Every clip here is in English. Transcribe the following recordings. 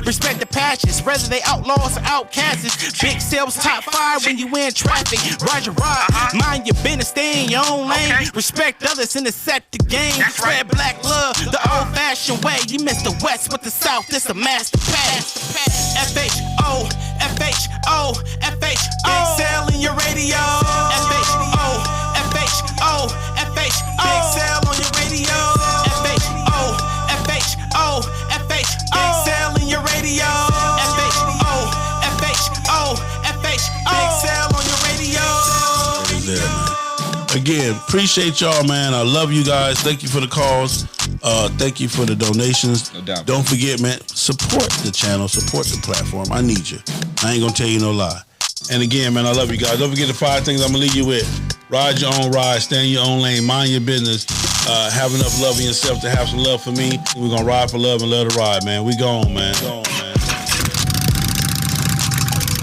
Respect the passions, whether they outlaws or outcasts. Big sales top 5 when you in traffic. Roger ride, mind your business, stay in your own lane. Respect others and accept the game. Spread black love the old-fashioned way. You miss the West with the South, this a master pass. F-H-O, F-H-O, F-H-O. Big sale in your radio. F-H-O, F-H-O, F-H-O. Big sale on your radio. F-H-O, F-H-O, F-H-O. Big sale in your radio. F-H-O, F-H-O, F-H-O. Big sale on your radio. There, man. Again, appreciate y'all, man. I love you guys. Thank you for the calls. Thank you for the donations. No doubt. Don't forget, man, support the channel, support the platform. I need you. I ain't gonna tell you no lie. And again, man, I love you guys. Don't forget the 5 things I'm gonna leave you with. Ride your own ride, stay in your own lane, mind your business. Have enough love in yourself to have some love for me. We're gonna ride for love and let it ride, man. We gone, man.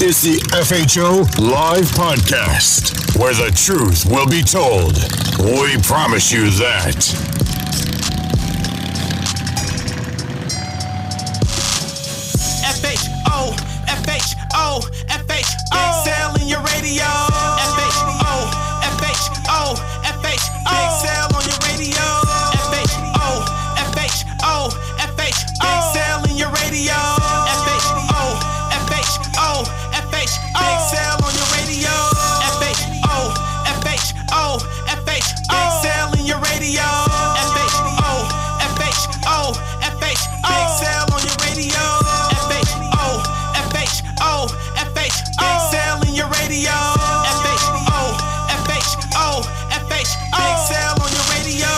It's the FHO Live Podcast, where the truth will be told. We promise you that. F-H-O, F-H-O, F-H-O. Big sale in your radio. F-H-O, F-H-O, F-H-O. Big sale on your radio. F-H-O, F-H-O, F-H-O. Big sale in your radio. F-H-O, F-H-O, F-H-O. Big sale on your radio. F-H-O, F-H-O, F-H-O. Big sale in your radio. F-H-O, F-H-O, F-H-O. Big sale on your radio. F-H-O, F-H-O, F-H-O. Big sale in your radio. F-H-O, F-H-O, F-H-O. Big sale on your radio.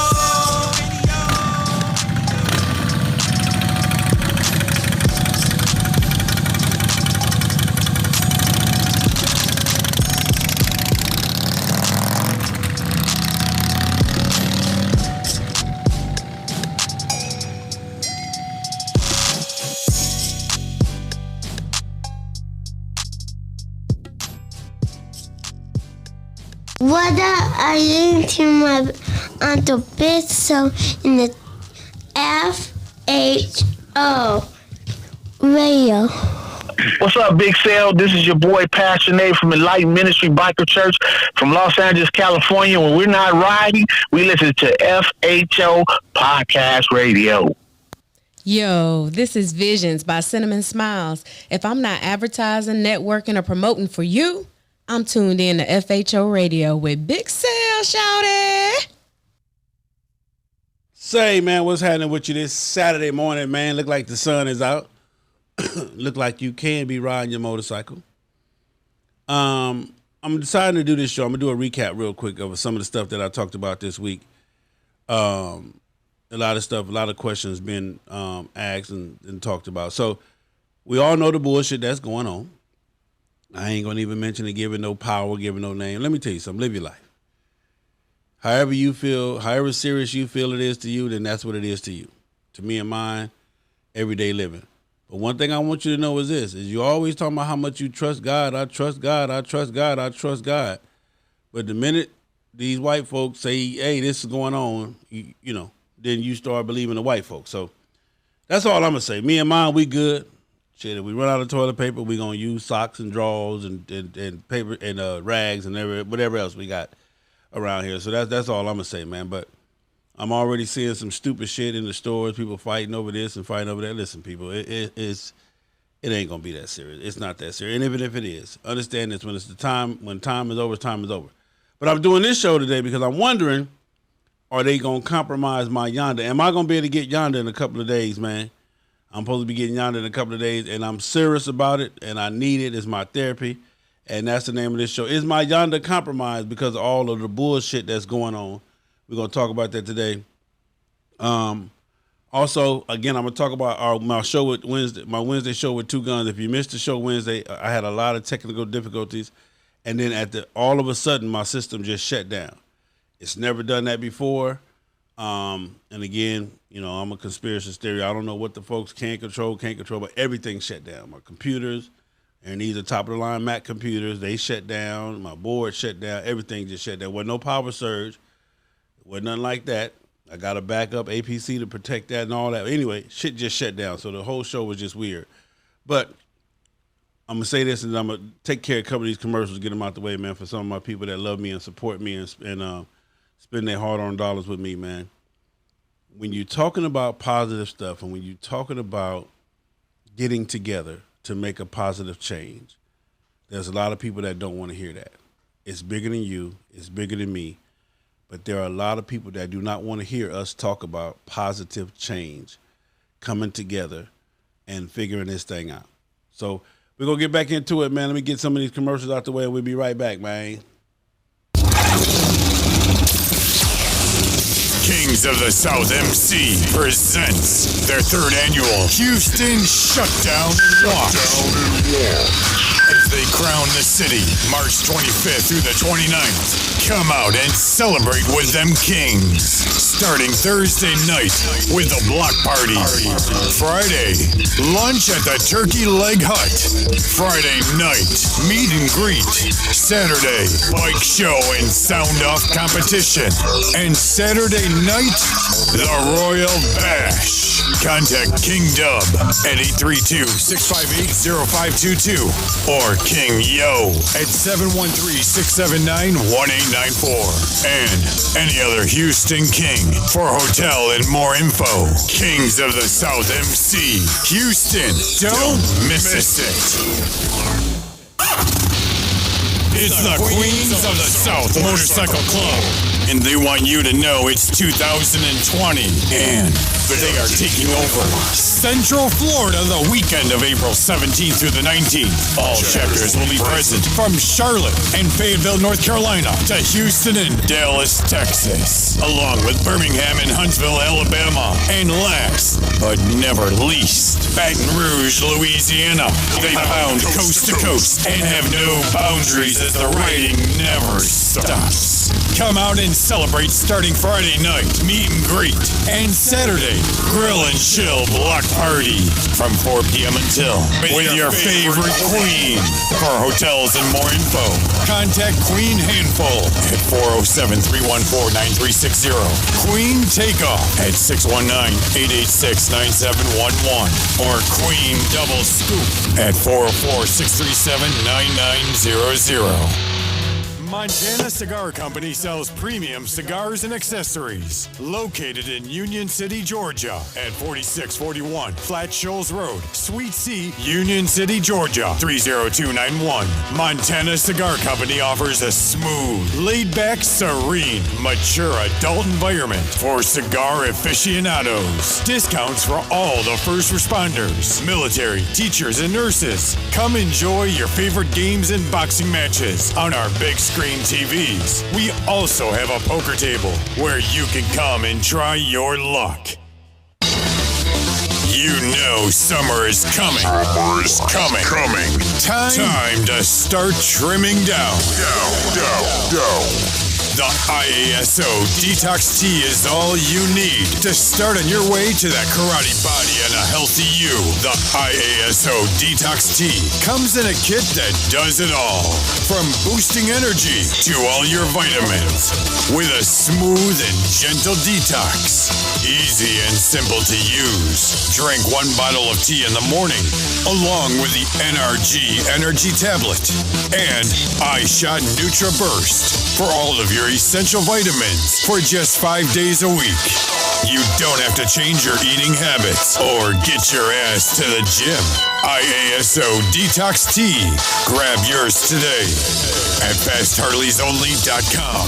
What are you to my Uncle Pixel in the FHO radio? What's up, Big Sale? This is your boy Passionate from Enlightened Ministry Biker Church from Los Angeles, California. When we're not riding, we listen to FHO Podcast Radio. Yo, this is Visions by Cinnamon Smiles. If I'm not advertising, networking, or promoting for you, I'm tuned in to FHO Radio with Big Sale, shouty. Say, man, what's happening with you this Saturday morning, man? Look like the sun is out. Look like you can be riding your motorcycle. I'm deciding to do this show. I'm going to do a recap real quick of some of the stuff that I talked about this week. A lot of questions been asked and talked about. So we all know the bullshit that's going on. I ain't going to even mention it, giving no power, giving no name. Let me tell you something. Live your life. However you feel, however serious you feel it is to you, then that's what it is to you. To me and mine, everyday living. But one thing I want you to know is this, is you always talking about how much you trust God. I trust God. I trust God. I trust God. But the minute these white folks say, hey, this is going on, you know, then you start believing the white folks. So that's all I'm going to say. Me and mine, we good. Shit, if we run out of toilet paper, we're going to use socks and drawers and paper and rags and whatever else we got around here. So that's all I'm going to say, man. But I'm already seeing some stupid shit in the stores, people fighting over this and fighting over that. Listen, people, it ain't going to be that serious. It's not that serious. And even if it is, understand this, when time is over, time is over. But I'm doing this show today because I'm wondering, are they going to compromise my Yonda? Am I going to be able to get Yonda in a couple of days, man? I'm supposed to be getting Yonda in a couple of days, and I'm serious about it, and I need it. It's my therapy, and that's the name of this show. Is my Yonda compromised because of all of the bullshit that's going on? We're going to talk about that today. Also, again, I'm going to talk about my show with my Wednesday show with Two Guns. If you missed the show Wednesday, I had a lot of technical difficulties, and then all of a sudden, my system just shut down. It's never done that before. And again, you know, I'm a conspiracy theory. I don't know what the folks can't control, but everything shut down. My computers, and these are top of the line Mac computers, they shut down. My board shut down. Everything just shut down. Wasn't no power surge. Wasn't nothing like that. I got a backup APC to protect that and all that. Anyway, shit just shut down. So the whole show was just weird. But I'm gonna say this, and I'm gonna take care of a couple of these commercials, get them out the way, man. For some of my people that love me and support me and spend their hard-earned dollars with me, man. When you're talking about positive stuff, and when you're talking about getting together to make a positive change, there's a lot of people that don't want to hear that. It's bigger than you. It's bigger than me. But there are a lot of people that do not want to hear us talk about positive change, coming together and figuring this thing out. So we're going to get back into it, man. Let me get some of these commercials out the way, and we'll be right back, man. Kings of the South MC presents their third annual Houston Shutdown Walk. As they crown the city, March 25th through the 29th. Come out and celebrate with them Kings. Starting Thursday night with the block party. Friday, lunch at the Turkey Leg Hut. Friday night, meet and greet. Saturday, bike show and sound-off competition. And Saturday night, the Royal Bash. Contact King Dub at 832-658-0522 or King Yo at 713-679-1894. And any other Houston King for hotel and more info. Kings of the South MC. Houston, don't miss it. It's the Queens of the South Motorcycle Club, and they want you to know it's 2020, and they are taking over Central Florida the weekend of April 17th through the 19th. All chapters will be present from Charlotte and Fayetteville, North Carolina, to Houston and Dallas, Texas, along with Birmingham and Huntsville, Alabama, and last but never least, Baton Rouge, Louisiana. They bound coast to coast and have no boundaries as the riding never stops. Come out and celebrate starting Friday night, meet and greet, and Saturday, grill and chill block party from 4 p.m. until with your favorite queen. For hotels and more info, contact Queen Handful at 407-314-9360. Queen Takeoff at 619-886-9711 or Queen Double Scoop at 404-637-9900. Montana Cigar Company sells premium cigars and accessories. Located in Union City, Georgia at 4641 Flat Shoals Road, Suite C, Union City, Georgia 30291. Montana Cigar Company offers a smooth, laid-back, serene, mature adult environment for cigar aficionados. Discounts for all the first responders, military, teachers, and nurses. Come enjoy your favorite games and boxing matches on our big screen TVs. We also have a poker table where you can come and try your luck. You know summer is coming. Summer is coming. Time to start trimming down. The IASO Detox Tea is all you need to start on your way to that karate body and a healthy you. The IASO Detox Tea comes in a kit that does it all. From boosting energy to all your vitamins. With a smooth and gentle detox. Easy and simple to use. Drink 1 bottle of tea in the morning, along with the NRG Energy Tablet and iShot Nutra Burst for all of your essential vitamins for just 5 days a week. You don't have to change your eating habits or get your ass to the gym. IASO Detox Tea. Grab yours today at FastHarleysOnly.com.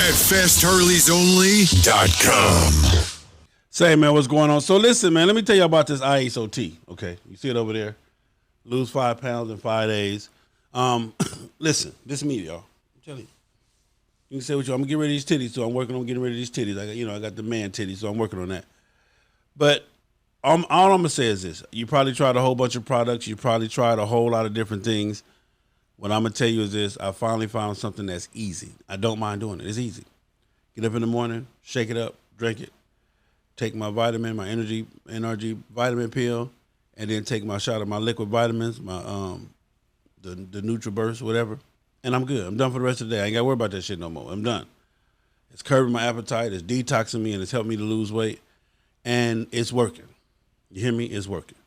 At FastHarleysOnly.com. Say, man, what's going on? So listen, man, let me tell you about this IASO tea. Okay, you see it over there? Lose 5 pounds in 5 days. Listen, this is me, y'all. I'm telling you. You can say what you. I'm gonna get rid of these titties, so I'm working on getting rid of these titties. I got the man titties, so I'm working on that. But all I'm gonna say is this: you probably tried a whole bunch of products. You probably tried a whole lot of different things. What I'm gonna tell you is this: I finally found something that's easy. I don't mind doing it. It's easy. Get up in the morning, shake it up, drink it, take my vitamin, my NRG vitamin pill, and then take my shot of my liquid vitamins, my the NutriBurst, whatever. And I'm good. I'm done for the rest of the day. I ain't got to worry about that shit no more. I'm done. It's curbing my appetite. It's detoxing me, and it's helping me to lose weight. And it's working. You hear me? It's working.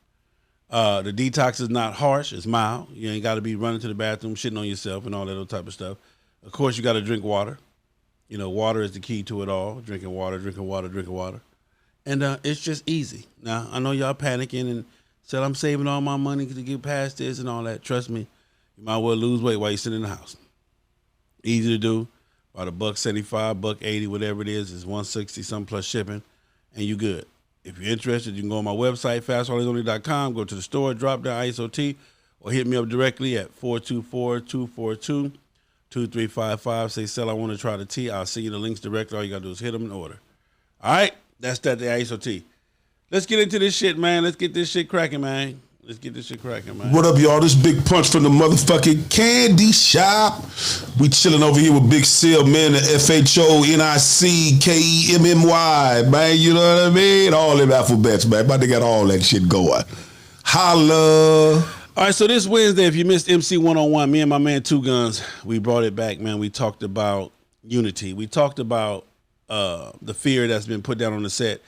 The detox is not harsh. It's mild. You ain't got to be running to the bathroom, shitting on yourself and all that other type of stuff. Of course, you got to drink water. You know, water is the key to it all. Drinking water, drinking water, drinking water. And it's just easy. Now, I know y'all panicking and said, I'm saving all my money to get past this and all that. Trust me, you might well lose weight while you're sitting in the house. Easy to do. About $1.75, $1.80, whatever it is. It's $160 something plus shipping, and you good. If you're interested, you can go on my website, fastwallersonly.com, go to the store, drop down ISOT, or hit me up directly at 424-242-2355. Say, Sell, I want to try the tea. I'll send you the links directly. All you got to do is hit them in order. All right? That's that, the ISOT. Let's get into this shit, man. Let's get this shit cracking, man. What up, y'all? This Big Punch from the motherfucking candy shop. We chilling over here with Big Sale, man, the FHONICKEMMY, man. You know what I mean? All them alphabets, man. But they got all that shit going. Holla. All right, so this Wednesday, if you missed MC 101, me and my man Two Guns, we brought it back, man. We talked about unity. We talked about the fear that's been put down on the set.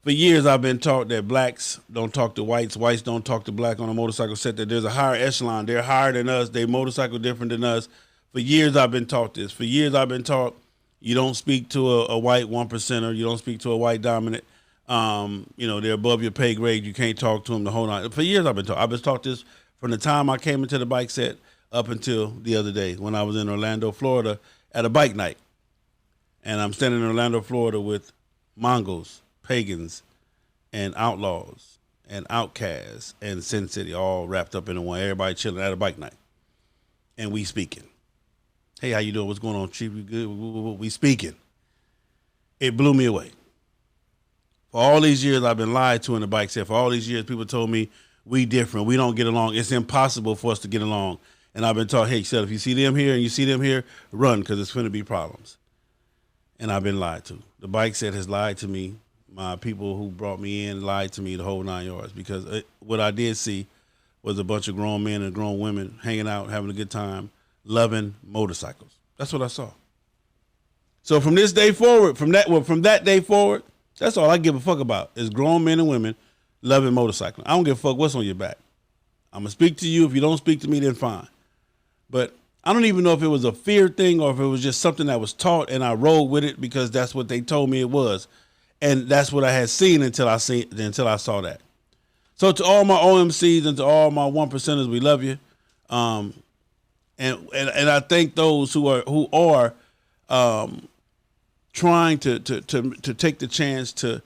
For years, I've been taught that blacks don't talk to whites, whites don't talk to black on a motorcycle set, that there's a higher echelon. They're higher than us. They motorcycle different than us. For years, I've been taught this. For years, I've been taught you don't speak to a white one percenter. You don't speak to a white dominant. You know, they're above your pay grade. You can't talk to them the whole night. For years, I've been taught this from the time I came into the bike set up until the other day when I was in Orlando, Florida at a bike night. And I'm standing in Orlando, Florida with Mongols, pagans, and outlaws, and outcasts, and Sin City, all wrapped up in one. Everybody chilling at a bike night, and we speaking. Hey, how you doing? What's going on, Chief? We good? We speaking. It blew me away. For all these years, I've been lied to in the bike set. For all these years, people told me we different. We don't get along. It's impossible for us to get along. And I've been taught, hey, so if you see them here and you see them here, run, because it's going to be problems. And I've been lied to. The bike set has lied to me. My people who brought me in lied to me the whole 9 yards, because what I did see was a bunch of grown men and grown women hanging out, having a good time, loving motorcycles. That's what I saw. So from this day forward, from that day forward, that's all I give a fuck about is grown men and women loving motorcycling. I don't give a fuck what's on your back. I'm going to speak to you. If you don't speak to me, then fine. But I don't even know if it was a fear thing or if it was just something that was taught and I rolled with it because that's what they told me it was. And that's what I had seen until I saw that. So to all my OMCs and to all my 1%ers, we love you. And I thank those who are trying to take the chance to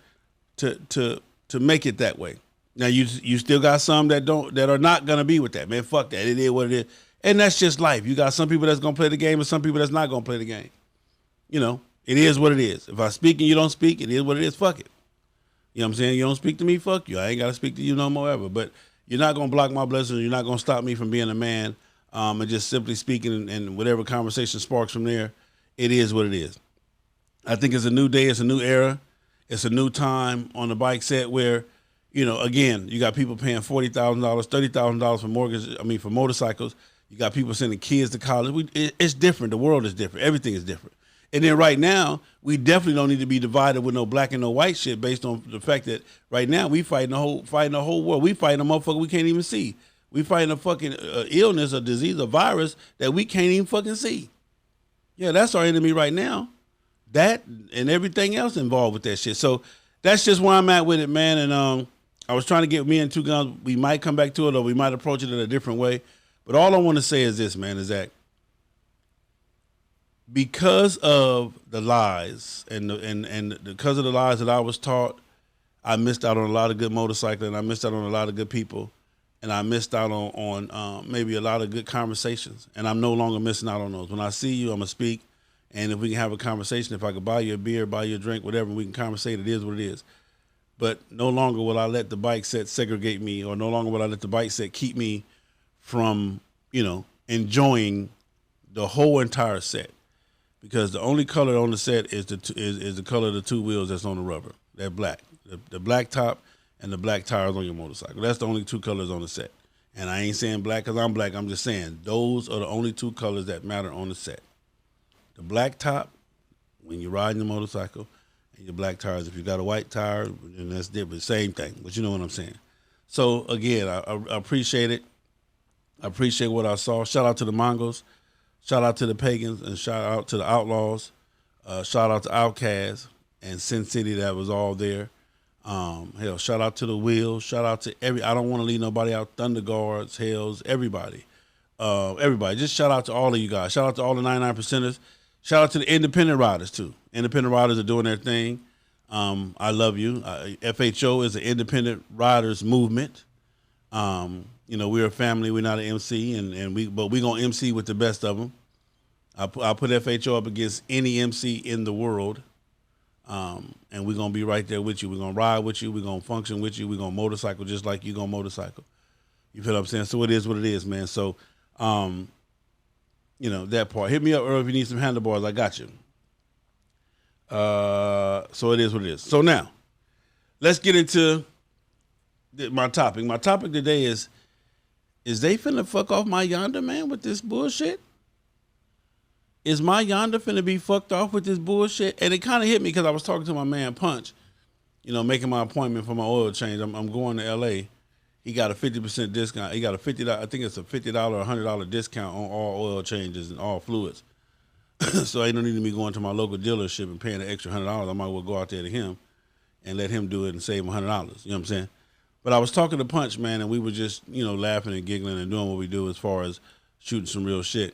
make it that way. Now you still got some that are not gonna be with that. Man, fuck that. It is what it is. And that's just life. You got some people that's gonna play the game and some people that's not gonna play the game. You know. It is what it is. If I speak and you don't speak, it is what it is. Fuck it. You know what I'm saying? You don't speak to me, fuck you. I ain't got to speak to you no more ever. But you're not going to block my blessings. You're not going to stop me from being a man and just simply speaking and whatever conversation sparks from there. It is what it is. I think it's a new day. It's a new era. It's a new time on the bike set where, you know, again, you got people paying $40,000, $30,000 for motorcycles. You got people sending kids to college. It's different. The world is different. Everything is different. And then right now, we definitely don't need to be divided with no black and no white shit based on the fact that right now we fighting the whole world. We fighting a motherfucker we can't even see. We fighting a fucking illness, a disease, a virus that we can't even fucking see. Yeah, that's our enemy right now. That and everything else involved with that shit. So that's just where I'm at with it, man. And I was trying to get me and Two Guns. We might come back to it or we might approach it in a different way. But all I want to say is this, man, is that because of the lies and because of the lies that I was taught, I missed out on a lot of good motorcycling. I missed out on a lot of good people, and I missed out on maybe a lot of good conversations. And I'm no longer missing out on those. When I see you, I'm gonna speak, and if we can have a conversation, if I could buy you a beer, buy you a drink, whatever, we can conversate. It is what it is. But no longer will I let the bike set segregate me, or no longer will I let the bike set keep me from, you know, enjoying the whole entire set. Because the only color on the set is the color of the two wheels that's on the rubber. They're black. The black top and the black tires on your motorcycle. That's the only two colors on the set. And I ain't saying black because I'm black. I'm just saying those are the only two colors that matter on the set. The black top when you're riding the motorcycle and your black tires. If you got a white tire, then that's different. Same thing. But you know what I'm saying. So again, I appreciate it. I appreciate what I saw. Shout out to the Mongols. Shout out to the Pagans, and shout out to the Outlaws. Shout out to Outkast and Sin City that was all there. Hell, shout out to the Wheels. Shout out to I don't want to leave nobody out. Thunder Guards, Hells, everybody. Everybody. Just shout out to all of you guys. Shout out to all the 99%ers. Shout out to the independent riders, too. Independent riders are doing their thing. I love you. FHO is an independent riders movement. We're a family. We're not an MC, but we're going to MC with the best of them. I'll put FHO up against any MC in the world, and we're going to be right there with you. We're going to ride with you. We're going to function with you. We're going to motorcycle just like you're going to motorcycle. You feel what I'm saying? So it is what it is, man. So, that part. Hit me up, Earl, if you need some handlebars. I got you. So it is what it is. So now, let's get into my topic. My topic today is they finna fuck off My Yonda, man, with this bullshit? Is My Yonda finna be fucked off with this bullshit? And it kind of hit me because I was talking to my man Punch, making my appointment for my oil change. I'm going to L.A. He got a 50% discount. He got a $50, I think it's a $50 or $100 discount on all oil changes and all fluids. So ain't no need to me going to my local dealership and paying an extra $100. I might well go out there to him and let him do it and save him $100. You know what I'm saying? But I was talking to Punch, man, and we were just, laughing and giggling and doing what we do as far as shooting some real shit.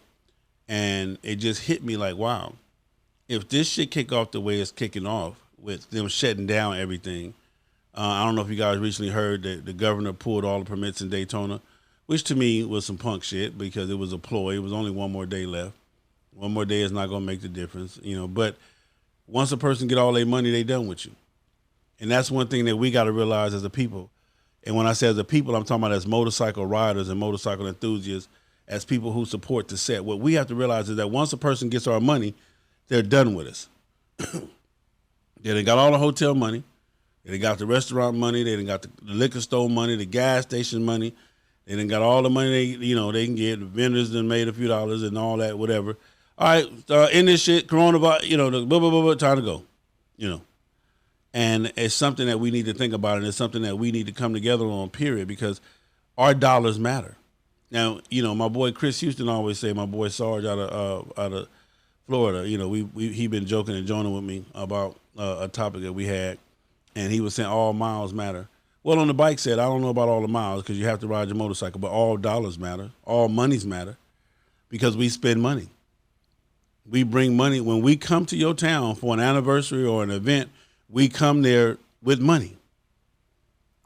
And it just hit me like, wow, if this shit kick off the way it's kicking off with them shutting down everything, I don't know if you guys recently heard that the governor pulled all the permits in Daytona, which to me was some punk shit because it was a ploy. It was only one more day left. One more day is not going to make the difference, but once a person get all their money, they done with you. And that's one thing that we got to realize as a people. And when I say as a people, I'm talking about as motorcycle riders and motorcycle enthusiasts, as people who support the set. What we have to realize is that once a person gets our money, they're done with us. They got all the hotel money. They got the restaurant money. They got the liquor store money, the gas station money. They done got all the money they can get. The vendors done made a few dollars and all that, whatever. All right, in this shit, coronavirus, the blah, blah, blah, blah, time to go, And it's something that we need to think about, and it's something that we need to come together on, period, because our dollars matter. Now, my boy Chris Houston always say, my boy Sarge out of Florida, he been joking and joining with me about a topic that we had, and he was saying all miles matter. Well, on the bike set, I don't know about all the miles because you have to ride your motorcycle, but all dollars matter, all monies matter, because we spend money. We bring money. When we come to your town for an anniversary or an event, we come there with money.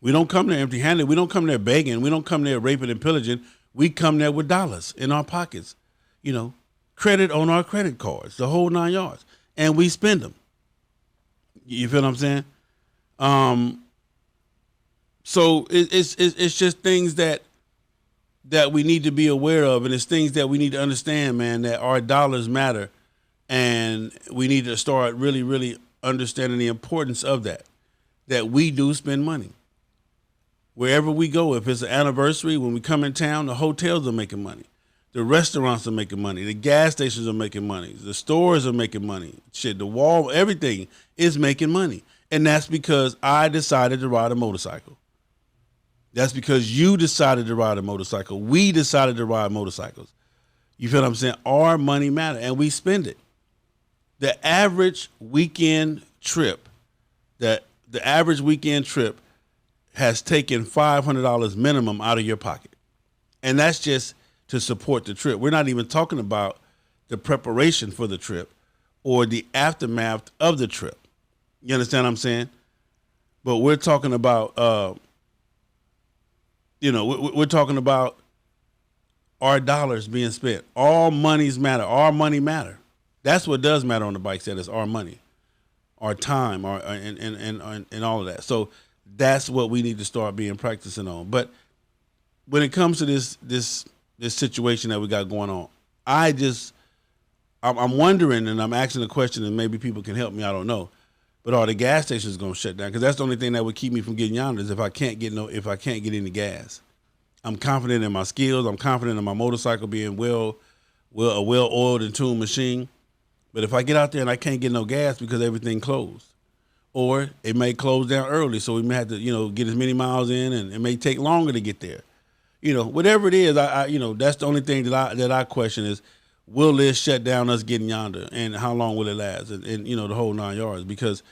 We don't come there empty-handed. We don't come there begging. We don't come there raping and pillaging. We come there with dollars in our pockets, credit on our credit cards, the whole 9 yards, and we spend them. You feel what I'm saying? So it's just things that we need to be aware of, and it's things that we need to understand, man, that our dollars matter, and we need to start really, really understanding the importance of that we do spend money. Wherever we go, if it's an anniversary, when we come in town, the hotels are making money. The restaurants are making money. The gas stations are making money. The stores are making money. Shit, the wall, everything is making money. And that's because I decided to ride a motorcycle. That's because you decided to ride a motorcycle. We decided to ride motorcycles. You feel what I'm saying? Our money matter, and we spend it. The average weekend trip, has taken $500 minimum out of your pocket. And that's just to support the trip. We're not even talking about the preparation for the trip or the aftermath of the trip. You understand what I'm saying? But we're talking about, we're talking about our dollars being spent. All monies matter. Our money matter. That's what does matter on the bike set, is our money, our time, and all of that. So that's what we need to start practicing on. But when it comes to this situation that we got going on, I'm wondering, and I'm asking a question, and maybe people can help me. I don't know. But are the gas stations going to shut down? Because that's the only thing that would keep me from getting Yonda is if I can't get any gas. I'm confident in my skills. I'm confident in my motorcycle being a well-oiled and tuned machine. But if I get out there and I can't get no gas because everything closed, or it may close down early, so we may have to, get as many miles in, and it may take longer to get there. Whatever it is, I that's the only thing that I question is, will this shut down us getting yonder, and how long will it last, and the whole 9 yards? Because,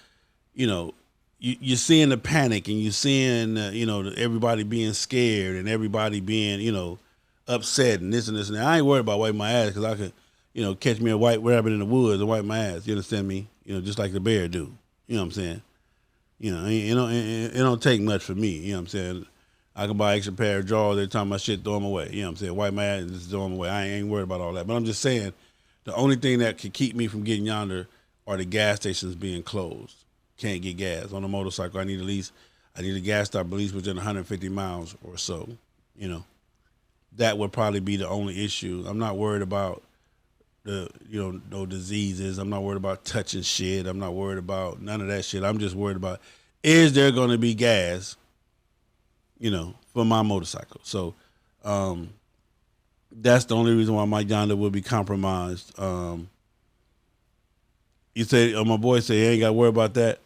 you're seeing the panic, and you're seeing everybody being scared, and everybody being upset, and this and this and that. I ain't worried about wiping my ass because I could catch me a white rabbit in the woods and wipe my ass. You understand me? Just like the bear do. You know what I'm saying? It don't take much for me. You know what I'm saying? I can buy an extra pair of drawers every time my shit, throw them away. You know what I'm saying? Wipe my ass and just throw them away. I ain't worried about all that. But I'm just saying, the only thing that can keep me from getting yonder are the gas stations being closed. Can't get gas. On a motorcycle, I need a gas stop at least within 150 miles or so. That would probably be the only issue. I'm not worried about no diseases. I'm not worried about touching shit. I'm not worried about none of that shit. I'm just worried about, is there going to be gas, for my motorcycle? So that's the only reason why my Yonda will be compromised. You say, my boy say, he ain't got to worry about that.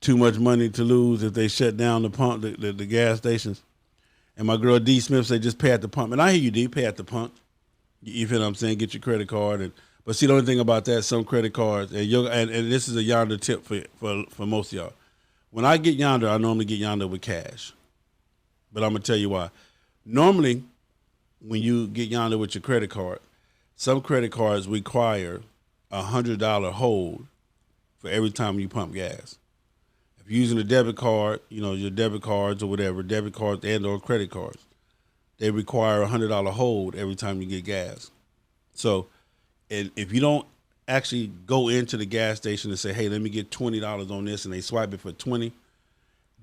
Too much money to lose if they shut down the pump, the gas stations. And my girl D Smith say, just pay at the pump. And I hear you, D, pay at the pump. You feel what I'm saying? Get your credit card. But see, the only thing about that, some credit cards, and this is a Yonder tip for most of y'all. When I get Yonder, I normally get Yonder with cash. But I'm going to tell you why. Normally, when you get Yonder with your credit card, some credit cards require a $100 hold for every time you pump gas. If you're using a debit card, your debit cards or whatever, debit cards and or credit cards, they require a $100 hold every time you get gas. So, and if you don't actually go into the gas station and say, hey, let me get $20 on this, and they swipe it for $20,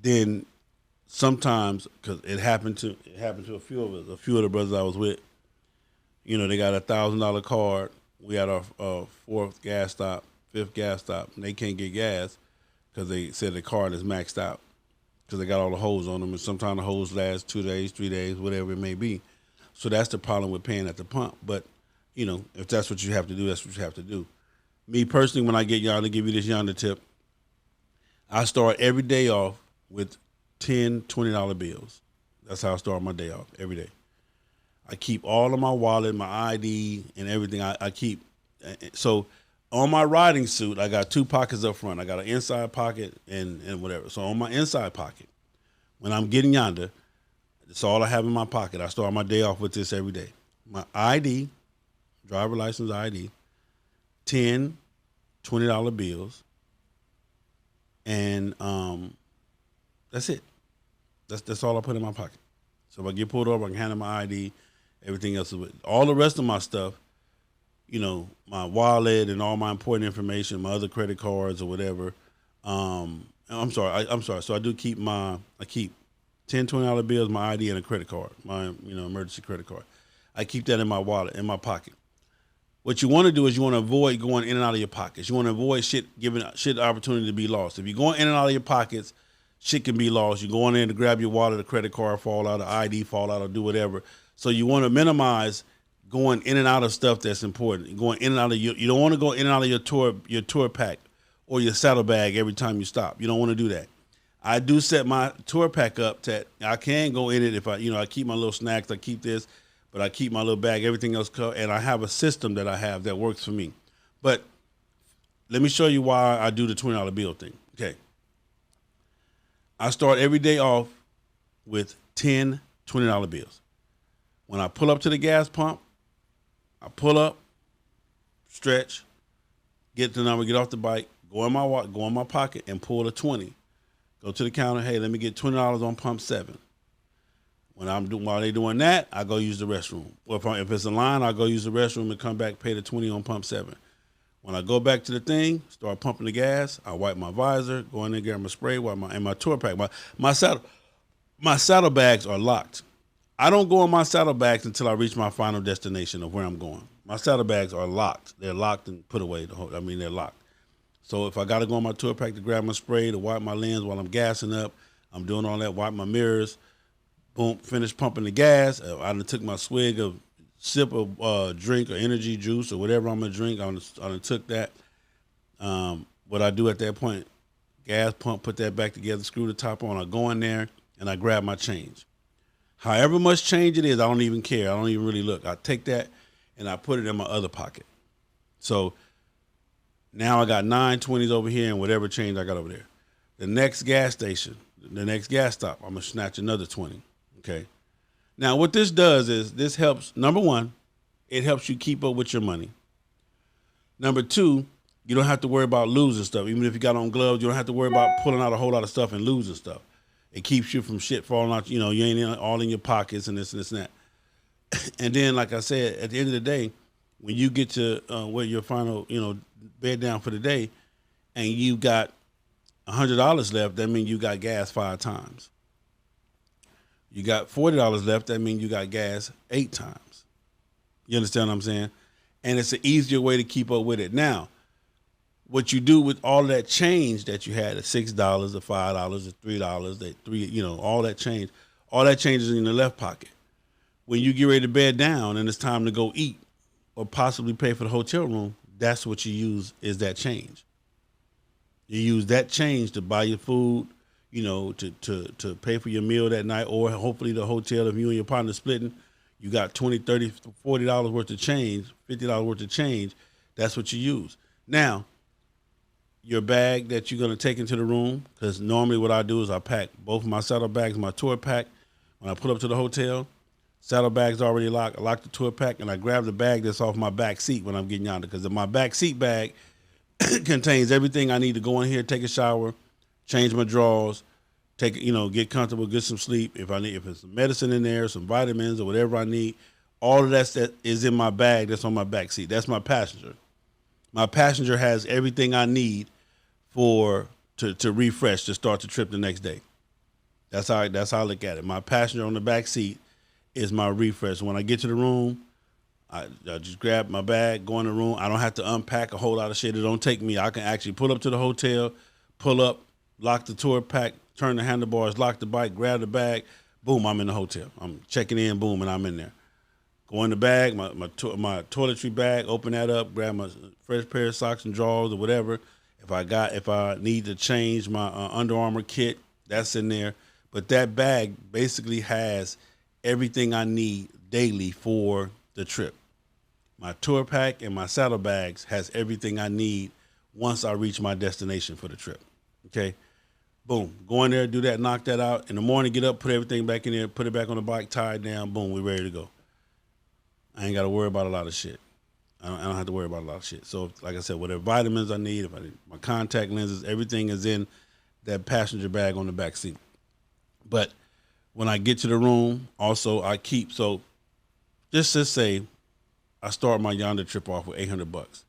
then sometimes, because it happened to a few of us, a few of the brothers I was with, they got a $1,000 card. We had our fifth gas stop, and they can't get gas because they said the card is maxed out because they got all the holes on them, and sometimes the holes last 2 days, 3 days, whatever it may be. So that's the problem with paying at the pump. But, if that's what you have to do, that's what you have to do. Me personally, when I get Yonder, give you this Yonder tip, I start every day off with $10, $20 bills. That's how I start my day off, every day. I keep all of my wallet, my ID, and everything. I keep. So on my riding suit, I got 2 pockets up front. I got an inside pocket and whatever. So on my inside pocket, when I'm getting Yonder, that's all I have in my pocket. I start my day off with this every day. My ID, driver license ID, $10, $20 bills, and that's it. That's all I put in my pocket. So if I get pulled over, I can hand in my ID. Everything else is with all the rest of my stuff. My wallet and all my important information, my other credit cards or whatever. I'm sorry. So I keep $10, $20 bills, my ID, and a credit card, my emergency credit card. I keep that in my wallet, in my pocket. What you want to do is you want to avoid going in and out of your pockets. You want to avoid giving shit the opportunity to be lost. If you're going in and out of your pockets, shit can be lost. You go in there to grab your wallet, the credit card fall out, the ID fall out, or do whatever. So you want to minimize going in and out of stuff that's important. Going in and out of you don't want to go in and out of your tour pack or your saddlebag every time you stop. You don't want to do that. I do set my tour pack up that I can go in it if I keep my little snacks, I keep this, but I keep my little bag, everything else covered, and I have a system that I have that works for me. But let me show you why I do the $20 bill thing. Okay. I start every day off with $10, $20 bills. When I pull up to the gas pump, I pull up, stretch, get the number, get off the bike, go in my pocket and pull the 20. Go to the counter, hey, let me get $20 on pump 7. While they doing that, I go use the restroom. Or if it's a line, I go use the restroom and come back, pay the 20 on pump 7. When I go back to the thing, start pumping the gas, I wipe my visor, go in there, grab my spray, and my tour pack. My saddlebags are locked. I don't go in my saddlebags until I reach my final destination of where I'm going. My saddlebags are locked. They're locked and put away. They're locked. So if I got to go on my tour pack to grab my spray, to wipe my lens while I'm gassing up, I'm doing all that, wipe my mirrors, boom, finish pumping the gas. I done took my sip of drink or energy juice or whatever I'm going to drink. I done took that. What I do at that point, gas pump, put that back together, screw the top on. I go in there and I grab my change. However much change it is, I don't even care. I don't even really look. I take that and I put it in my other pocket. So now I got 9 20s over here and whatever change I got over there. The next gas station, the next gas stop, I'm going to snatch another 20. Okay. Now, what this does is this helps, number one, it helps you keep up with your money. Number two, you don't have to worry about losing stuff. Even if you got on gloves, you don't have to worry about pulling out a whole lot of stuff and losing stuff. It keeps you from shit falling out. You ain't all in your pockets and this and this and that. And then, like I said, at the end of the day, when you get to where your final, bed down for the day, and you got $100 left, that means you got gas 5 times. You got $40 left, that means you got gas 8 times. You understand what I'm saying? And it's an easier way to keep up with it. Now, what you do with all that change that you had, the $6, the $5, the $3, that all that change is in the left pocket. When you get ready to bed down and it's time to go eat or possibly pay for the hotel room, that's what you use, is that change. You use that change to buy your food, to pay for your meal that night, or hopefully the hotel, if you and your partner splitting, you got $20, $30, $40 worth of change, $50 worth of change. That's what you use. Now, your bag that you're going to take into the room, because normally what I do is I pack both of my saddlebags, my tour pack. When I pull up to the hotel, saddlebag's already locked. I lock the tour pack, and I grab the bag that's off my back seat when I'm getting yonder, because my back seat bag contains everything I need to go in here, take a shower, change my drawers, get comfortable, get some sleep. If it's some medicine in there, some vitamins or whatever I need, all of that is in my bag that's on my back seat. That's my passenger. My passenger has everything I need to refresh, to start the trip the next day. That's how I look at it. My passenger on the back seat is my refresh. When I get to the room, I just grab my bag, go in the room. I don't have to unpack a whole lot of shit. It don't take me. I can actually pull up to the hotel, pull up, lock the tour pack, turn the handlebars, lock the bike, grab the bag, boom, I'm in the hotel. I'm checking in, boom, and I'm in there. Go in the bag, my toiletry bag, open that up, grab my fresh pair of socks and drawers or whatever. If I need to change my Under Armour kit, that's in there. But that bag basically has everything I need daily for the trip. My tour pack and my saddlebags has everything I need once I reach my destination for the trip. Okay? Boom. Go in there, do that, knock that out. In the morning, get up, put everything back in there, put it back on the bike, tie it down, boom, we're ready to go. I ain't got to worry about a lot of shit. I don't have to worry about a lot of shit. So, like I said, whatever vitamins I need, if I need my contact lenses, everything is in that passenger bag on the back seat. But when I get to the room, also I keep, so just to say, I start my Yonda trip off with $800.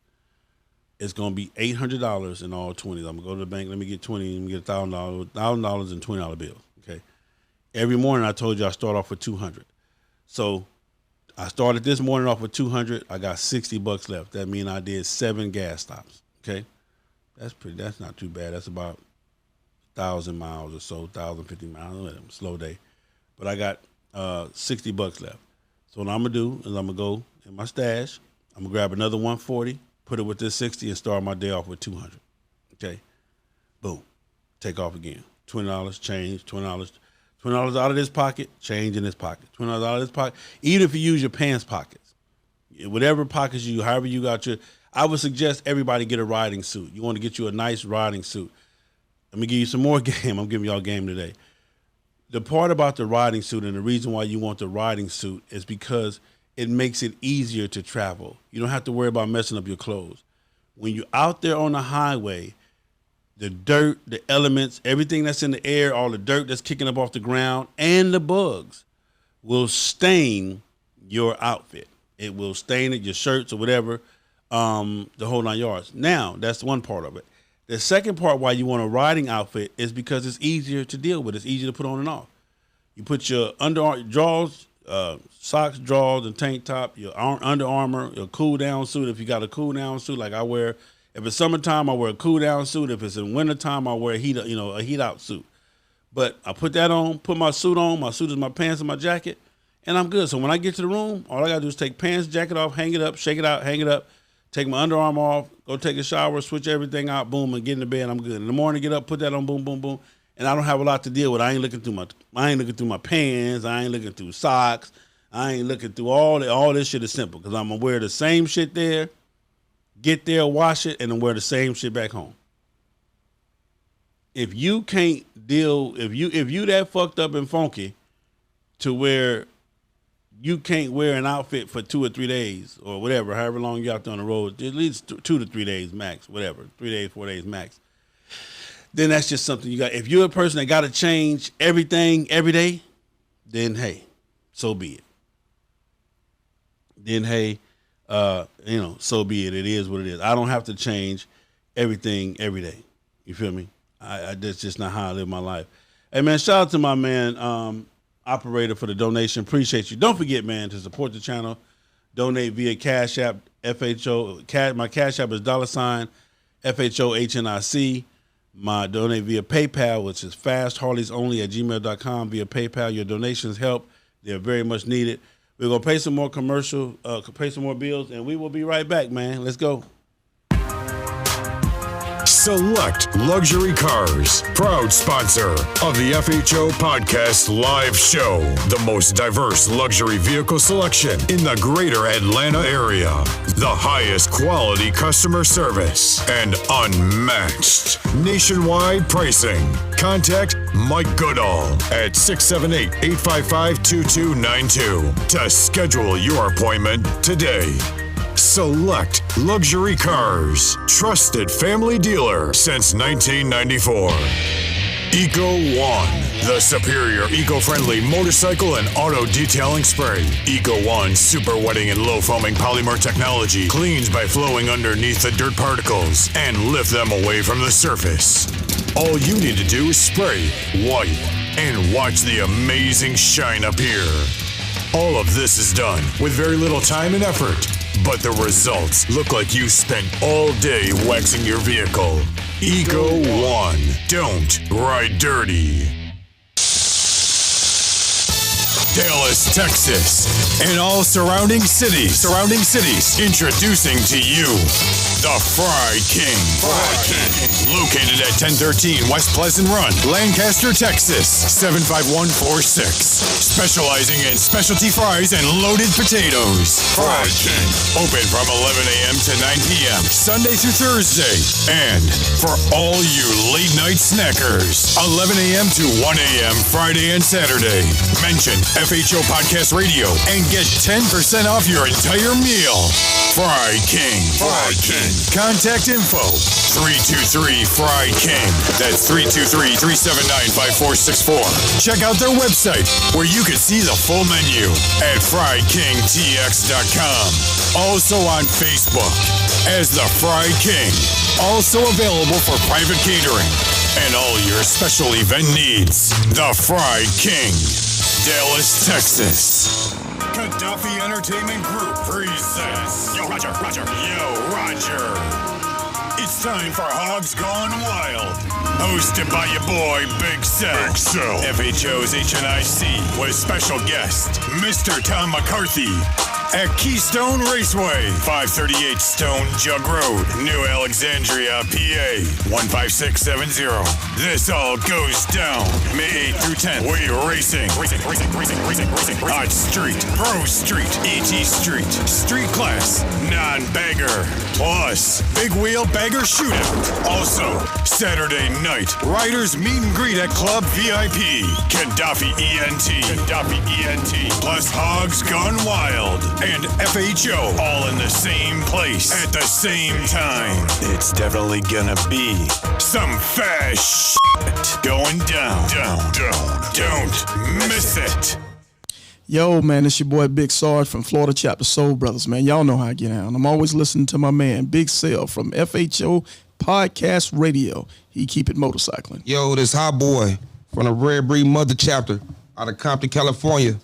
It's gonna be $800 in all 20s. I'm gonna go to the bank. Let me get 20. Let me get $1,000 in $20 bills. Okay. Every morning I told you I start off with $200. So I started this morning off with $200. I got $60 left. That means I did 7 gas stops. Okay. That's not too bad. That's about 1,000 miles or so, 1,050 miles. Slow day. But I got $60 left. So what I'm gonna do is I'm gonna go in my stash. I'm gonna grab another 140, put it with this 60, and start my day off with 200. Okay, boom, take off again. $20 change, $20 out of this pocket, change in this pocket. $20 out of this pocket. Even if you use your pants pockets, whatever pockets you, however you got your. I would suggest everybody get a riding suit. You want to get you a nice riding suit. Let me give you some more game. I'm giving y'all game today. The part about the riding suit, and the reason why you want the riding suit, is because it makes it easier to travel. You don't have to worry about messing up your clothes. When you're out there on the highway, the dirt, the elements, everything that's in the air, all the dirt that's kicking up off the ground, and the bugs will stain your outfit. It will stain it, your shirts or whatever, the whole 9 yards. Now, that's one part of it. The second part why you want a riding outfit is because it's easier to deal with. It's easier to put on and off. You put your drawers, socks, drawers, and tank top, your Under Armour, your cool down suit. If you got a cool down suit, like I wear, if it's summertime, I wear a cool down suit. If it's in wintertime, I wear a heat out suit. But I put that on, put my suit on. My suit is my pants and my jacket, and I'm good. So when I get to the room, all I gotta do is take pants, jacket off, hang it up, shake it out, hang it up, take my underarm off, go take a shower, switch everything out, boom, and get in the bed. I'm good. In the morning, get up, put that on, boom, boom, boom, and I don't have a lot to deal with. I ain't looking through my pants. I ain't looking through socks. I ain't looking through all this shit is simple because I'm gonna wear the same shit there, get there, wash it, and then wear the same shit back home. If you can't deal, if you that fucked up and funky to where you can't wear an outfit for 2 or 3 days or whatever, however long you're out there on the road, at least 2 to 3 days max, whatever, 3 days, 4 days max, then that's just something you got. If you're a person that got to change everything every day, then hey, so be it. Then hey, so be it. It is what it is. I don't have to change everything every day. You feel me? That's just not how I live my life. Hey man, shout out to my man, operator for the donation. Appreciate you. Don't forget, man, to support the channel. Donate via Cash App, FHO. My Cash App is $FHOHNIC. My donate via PayPal, which is fastharleysonly@gmail.com via PayPal. Your donations help. They're very much needed. We're going to pay some more pay some more bills, and we will be right back, man. Let's go. Select Luxury Cars, proud sponsor of the FHO Podcast Live Show, the most diverse luxury vehicle selection in the greater Atlanta area, the highest quality customer service, and unmatched nationwide pricing. Contact Mike Goodall at 678-855-2292 to schedule your appointment today. Select Luxury Cars, trusted family dealer since 1994. Eco One, the superior eco-friendly motorcycle and auto detailing spray. Eco One super wetting and low foaming polymer technology cleans by flowing underneath the dirt particles and lift them away from the surface. All you need to do is spray, wipe, and watch the amazing shine appear. All of this is done with very little time and effort, but the results look like you spent all day waxing your vehicle. Eco One. Don't ride dirty. Dallas, Texas, and all surrounding cities. Introducing to you the Fried King. Located at 1013 West Pleasant Run, Lancaster, Texas, 75146. Specializing in specialty fries and loaded potatoes. Fried King. Open from 11 a.m. to 9 p.m. Sunday through Thursday. And for all you late night snackers, 11 a.m. to 1 a.m. Friday and Saturday. Mention FHO Podcast Radio and get 10% off your entire meal. Fried King. Contact info 323-FRIED-KING. That's 323-379-5464. Check out their website where you can see the full menu at friedkingtx.com. Also on Facebook as the Fried King. Also available for private catering and all your special event needs. The Fried King. Dallas, Texas. Gaddafi Entertainment Group presents Yo Roger. It's time for Hogs Gone Wild. Hosted by your boy, Big Cell. FHO's HNIC with special guest, Mr. Tom McCarthy. At Keystone Raceway, 538 Stone Jug Road, New Alexandria, PA, 15670. This all goes down May 8th through 10th. We're racing. Hot Street, Pro Street, ET Street, Street Class, Non-Bagger, plus Big Wheel Bagger Shootout. Also, Saturday night, Riders Meet and Greet at Club VIP, Gaddafi ENT, plus Hogs Gone Wild. And FHO all in the same place at the same time. It's definitely gonna be some fast shit going down. Don't miss it. Yo, man, it's your boy Big Sarge from Florida Chapter Soul Brothers, man. Y'all know how I get down. I'm always listening to my man Big Cell from FHO Podcast Radio. He keep it motorcycling. Yo, this hot boy from the Red Breed Mother Chapter out of Compton, California.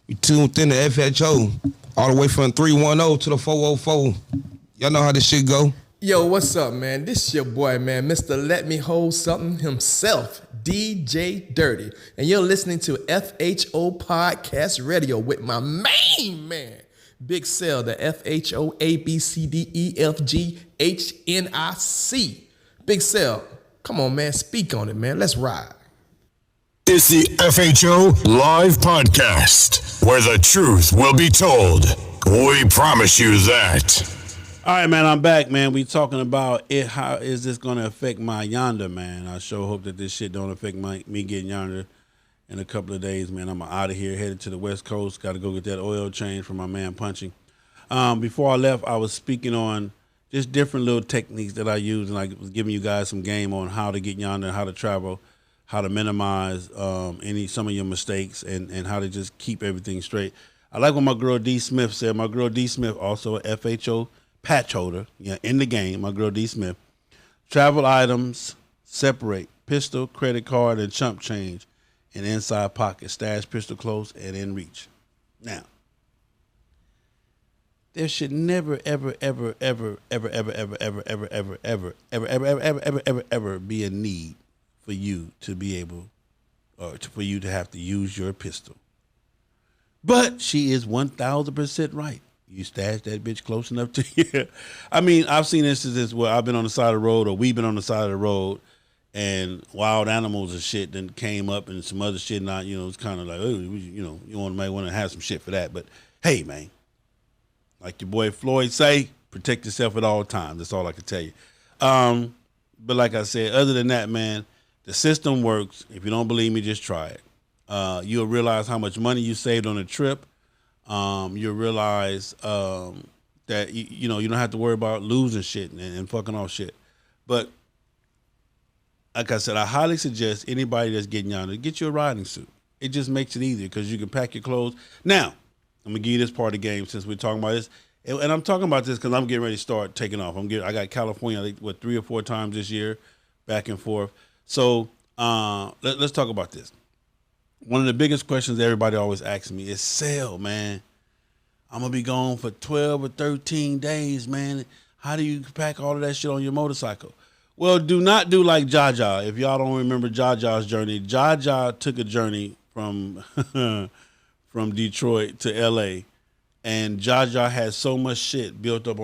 We tuned in to FHO. All the way from 310 to the 404. Y'all know how this shit go. Yo, what's up, man? This your boy, man, Mr. Let Me Hold Something himself, DJ Dirty. And you're listening to FHO Podcast Radio with my main man, Big Cell, the FHOABCDEFGHNIC. Big Cell, come on, man, speak on it, man. Let's ride. It's the FHO Live Podcast, where the truth will be told. We promise you that. All right, man, I'm back, man. We talking about it. How is this going to affect my yonder, man? I sure hope that this shit don't affect me getting yonder in a couple of days, man. I'm out of here, headed to the West Coast. Got to go get that oil change for my man Punching. Before I left, I was speaking on just different little techniques that I use, and I was giving you guys some game on how to get yonder, how to travel, how to minimize some of your mistakes, and how to just keep everything straight. I like what my girl D. Smith said. My girl D. Smith, also a FHO patch holder, in the game, my girl D. Smith. Travel items, separate pistol, credit card, and chump change in inside pocket. Stash pistol close and in reach. Now, there should never, ever, ever, ever, ever, ever, ever, ever, ever, ever, ever, ever, ever, ever, ever, ever, ever, ever be a need for you to be able, for you to have to use your pistol. But she is 1,000% right. You stash that bitch close enough to you. I mean, I've seen instances where I've been on the side of the road, or we've been on the side of the road, and wild animals and shit then came up, and some other shit. Not, it's kind of like, oh, you might want to have some shit for that. But hey, man, like your boy Floyd say, protect yourself at all times. That's all I can tell you. But like I said, other than that, man, the system works. If you don't believe me, just try it. You'll realize how much money you saved on a trip. You'll realize that you don't have to worry about losing shit and fucking off shit. But like I said, I highly suggest anybody that's getting yonder, get you a riding suit. It just makes it easier because you can pack your clothes. Now, I'm gonna give you this part of the game since we're talking about this, and I'm talking about this because I'm getting ready to start taking off. I got California, I think, 3 or 4 times this year, back and forth. So let's talk about this. One of the biggest questions everybody always asks me is, Sale, man, I'm going to be gone for 12 or 13 days, man. How do you pack all of that shit on your motorcycle? Well, do not do like Jaja. If y'all don't remember Jaja's journey, Jaja took a journey from from Detroit to L.A., and Jaja had so much shit packed up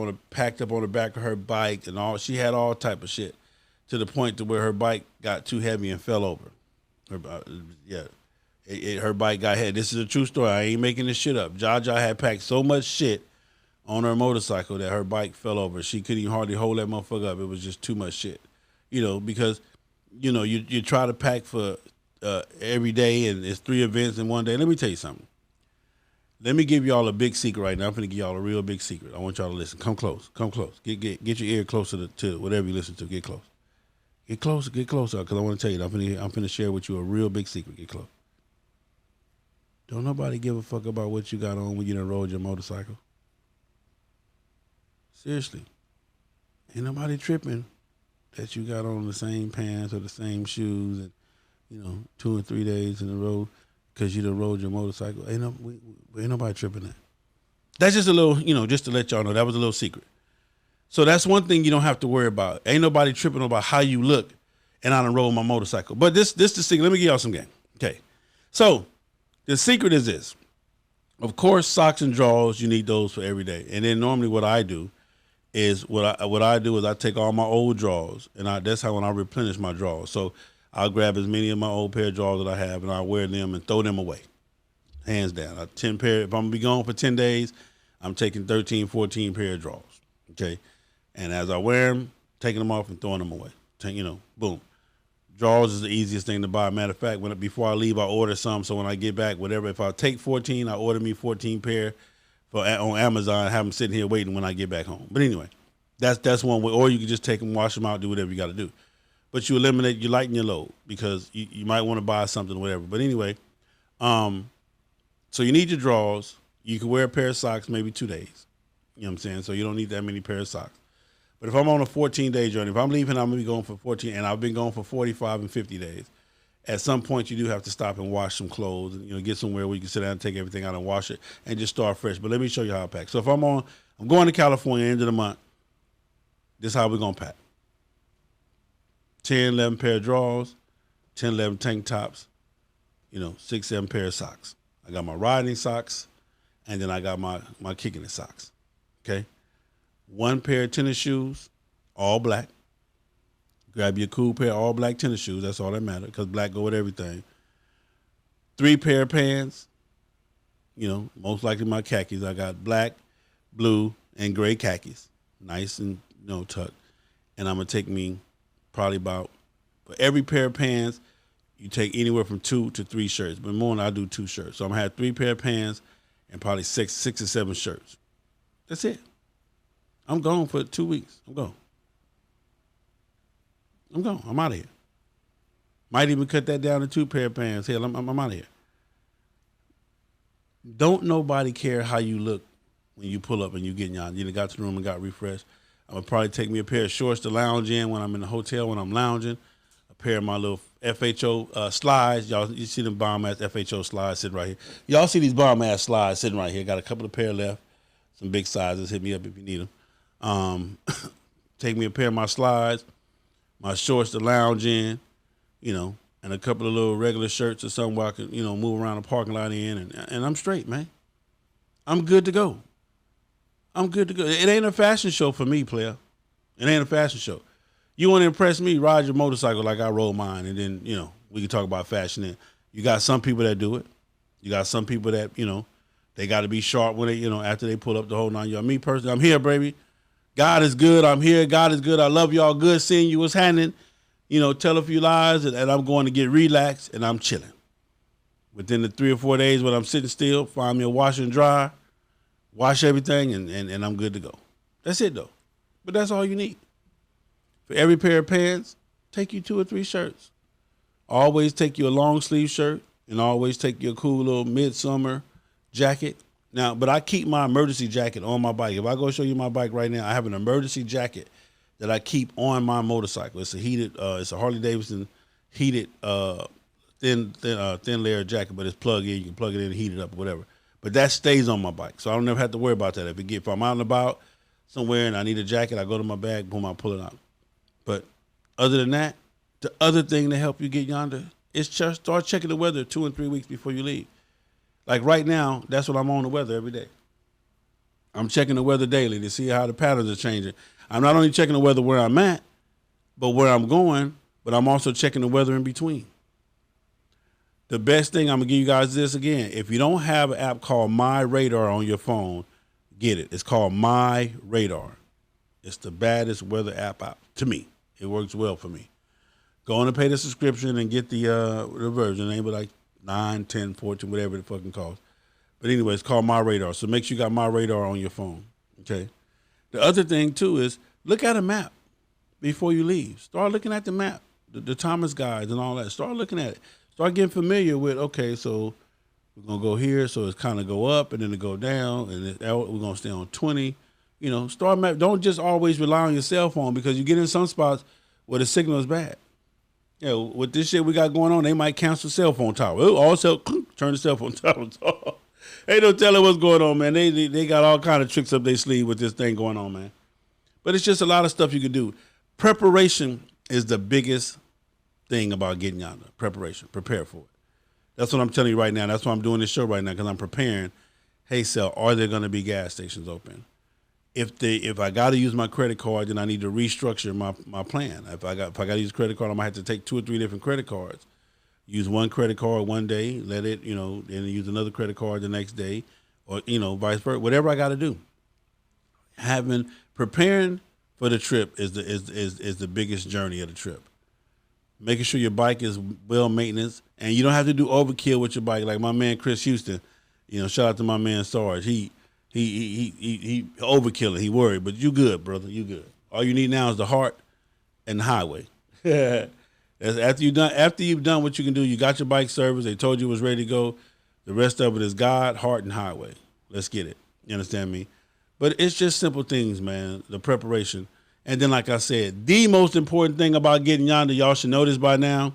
on the back of her bike, and all. She had all type of shit to the point to where her bike got too heavy and fell over. Her bike got hit. This is a true story. I ain't making this shit up. Jaja had packed so much shit on her motorcycle that her bike fell over. She couldn't even hardly hold that motherfucker up. It was just too much shit. Because, you try to pack for every day, and it's 3 events in one day. Let me tell you something. Let me give y'all a big secret right now. I'm going to give y'all a real big secret. I want y'all to listen. Come close. Come close. Get your ear closer to whatever you listen to. Get close. Get closer. Get closer, because I want to tell you, I'm going to share with you a real big secret. Get close. Don't nobody give a fuck about what you got on when you done rode your motorcycle. Seriously. Ain't nobody tripping that you got on the same pants or the same shoes and, 2 or 3 days in a row because you done rode your motorcycle. Ain't nobody tripping that. That's just a little, just to let y'all know, that was a little secret. So that's one thing you don't have to worry about. Ain't nobody tripping about how you look and I done rode my motorcycle. But this the secret. Let me give y'all some game. Okay. So the secret is this. Of course, socks and drawers, you need those for every day. And then normally what I do is I take all my old drawers, and that's how when I replenish my drawers. So I'll grab as many of my old pair of drawers that I have, and I'll wear them and throw them away. Hands down. If I'm going to be gone for 10 days, I'm taking 13, 14 pair of drawers. Okay. And as I wear them, taking them off and throwing them away. Boom. Drawers is the easiest thing to buy. Matter of fact, before I leave, I order some. So when I get back, whatever, if I take 14, I order me 14 pair on Amazon, have them sitting here waiting when I get back home. But anyway, that's one way. Or you can just take them, wash them out, do whatever you got to do. But you lighten your load because you might want to buy something or whatever. But anyway, so you need your drawers. You can wear a pair of socks maybe 2 days. You know what I'm saying? So you don't need that many pair of socks. But if I'm on a 14-day journey, if I'm leaving, I'm going to be going for 14, and I've been going for 45 and 50 days. At some point, you do have to stop and wash some clothes and, get somewhere where you can sit down and take everything out and wash it and just start fresh. But let me show you how I pack. So if I'm going to California end of the month, this is how we're going to pack. 10, 11 pair of drawers, 10, 11 tank tops, 6, 7 pair of socks. I got my riding socks, and then I got my kicking it socks. Okay, 1 pair of tennis shoes, all black. Grab your cool pair of all black tennis shoes. That's all that matters because black go with everything. 3 pair of pants. Most likely my khakis. I got black, blue, and gray khakis. Nice and tucked. And I'm gonna take me probably about, for every pair of pants, you take anywhere from 2 to 3 shirts. But more than I do 2 shirts. So I'm gonna have 3 pair of pants and probably 6 or 7 shirts. That's it. I'm gone for 2 weeks. I'm gone. I'm out of here. Might even cut that down to 2 pair of pants. Hell, I'm out of here. Don't nobody care how you look when you pull up and you get you got to the room and got refreshed. I'm gonna probably take me a pair of shorts to lounge in when I'm in the hotel, when I'm lounging. A pair of my little FHO slides. Y'all, you see them bomb-ass FHO slides sitting right here. Y'all see these bomb-ass slides sitting right here. Got a couple of pair left. Some big sizes. Hit me up if you need them. Take me a pair of my slides, my shorts to lounge in, and a couple of little regular shirts or something where I can, move around the parking lot in, and I'm straight, man. I'm good to go. It ain't a fashion show for me, player. It ain't a fashion show. You want to impress me, ride your motorcycle like I rode mine, and then, we can talk about fashion then. You got some people that do it. You got some people that, they got to be sharp when they, after they pull up the whole 9 yards. Me personally, I'm here, baby. God is good. I'm here. God is good. I love y'all. Good seeing you. What's happening? Tell a few lies, and I'm going to get relaxed, and I'm chilling. Within the 3 or 4 days when I'm sitting still, find me a washer and dryer, wash everything, and I'm good to go. That's it, though. But that's all you need. For every pair of pants, take you 2 or 3 shirts. Always take you a long sleeve shirt, and always take you a cool little midsummer jacket. Now, but I keep my emergency jacket on my bike. If I go show you my bike right now, I have an emergency jacket that I keep on my motorcycle. It's a heated, it's a Harley Davidson heated, thin layer jacket, but it's plug in. You can plug it in and heat it up or whatever. But that stays on my bike, so I don't never have to worry about that. If I'm out and about somewhere and I need a jacket, I go to my bag, boom, I pull it out. But other than that, the other thing to help you get yonder is just start checking the weather 2 and 3 weeks before you leave. Like right now, that's what I'm on the weather every day. I'm checking the weather daily to see how the patterns are changing. I'm not only checking the weather where I'm at, but where I'm going, but I'm also checking the weather in between. The best thing, I'm going to give you guys this again. If you don't have an app called My Radar on your phone, get it. It's called My Radar. It's the baddest weather app out to me. It works well for me. Go on and pay the subscription and get the version. It ain't but like 9, 10, 14, whatever it fucking costs. But anyway, it's called My Radar. So make sure you got My Radar on your phone. Okay. The other thing too is look at a map before you leave. Start looking at the map, the Thomas guides and all that. Start looking at it. Start getting familiar with, okay, so we're going to go here. So it's kind of go up and then it go down and we're going to stay on 20. Start map. Don't just always rely on your cell phone because you get in some spots where the signal is bad. With this shit we got going on, they might cancel cell phone tower. Also, turn the cell phone towers off. Ain't no telling what's going on, man. They got all kind of tricks up their sleeve with this thing going on, man. But it's just a lot of stuff you can do. Preparation is the biggest thing about getting yonder. Preparation. Prepare for it. That's what I'm telling you right now. That's why I'm doing this show right now, because I'm preparing. Hey, Sal, are there going to be gas stations open? If I got to use my credit card, then I need to restructure my plan. If I got to use a credit card, I might have to take 2 or 3 different credit cards. Use one credit card one day, let it, then use another credit card the next day, or vice versa. Whatever I got to do. Preparing for the trip is the biggest journey of the trip. Making sure your bike is well maintenance, and you don't have to do overkill with your bike. Like my man Chris Houston, shout out to my man Sarge. He overkilling. He worried, but you good, brother. You good. All you need now is the heart and the highway. After you've done what you can do, you got your bike service. They told you it was ready to go. The rest of it is God, heart, and highway. Let's get it. You understand me? But it's just simple things, man. The preparation. And then, like I said, the most important thing about getting yonder, y'all should know this by now.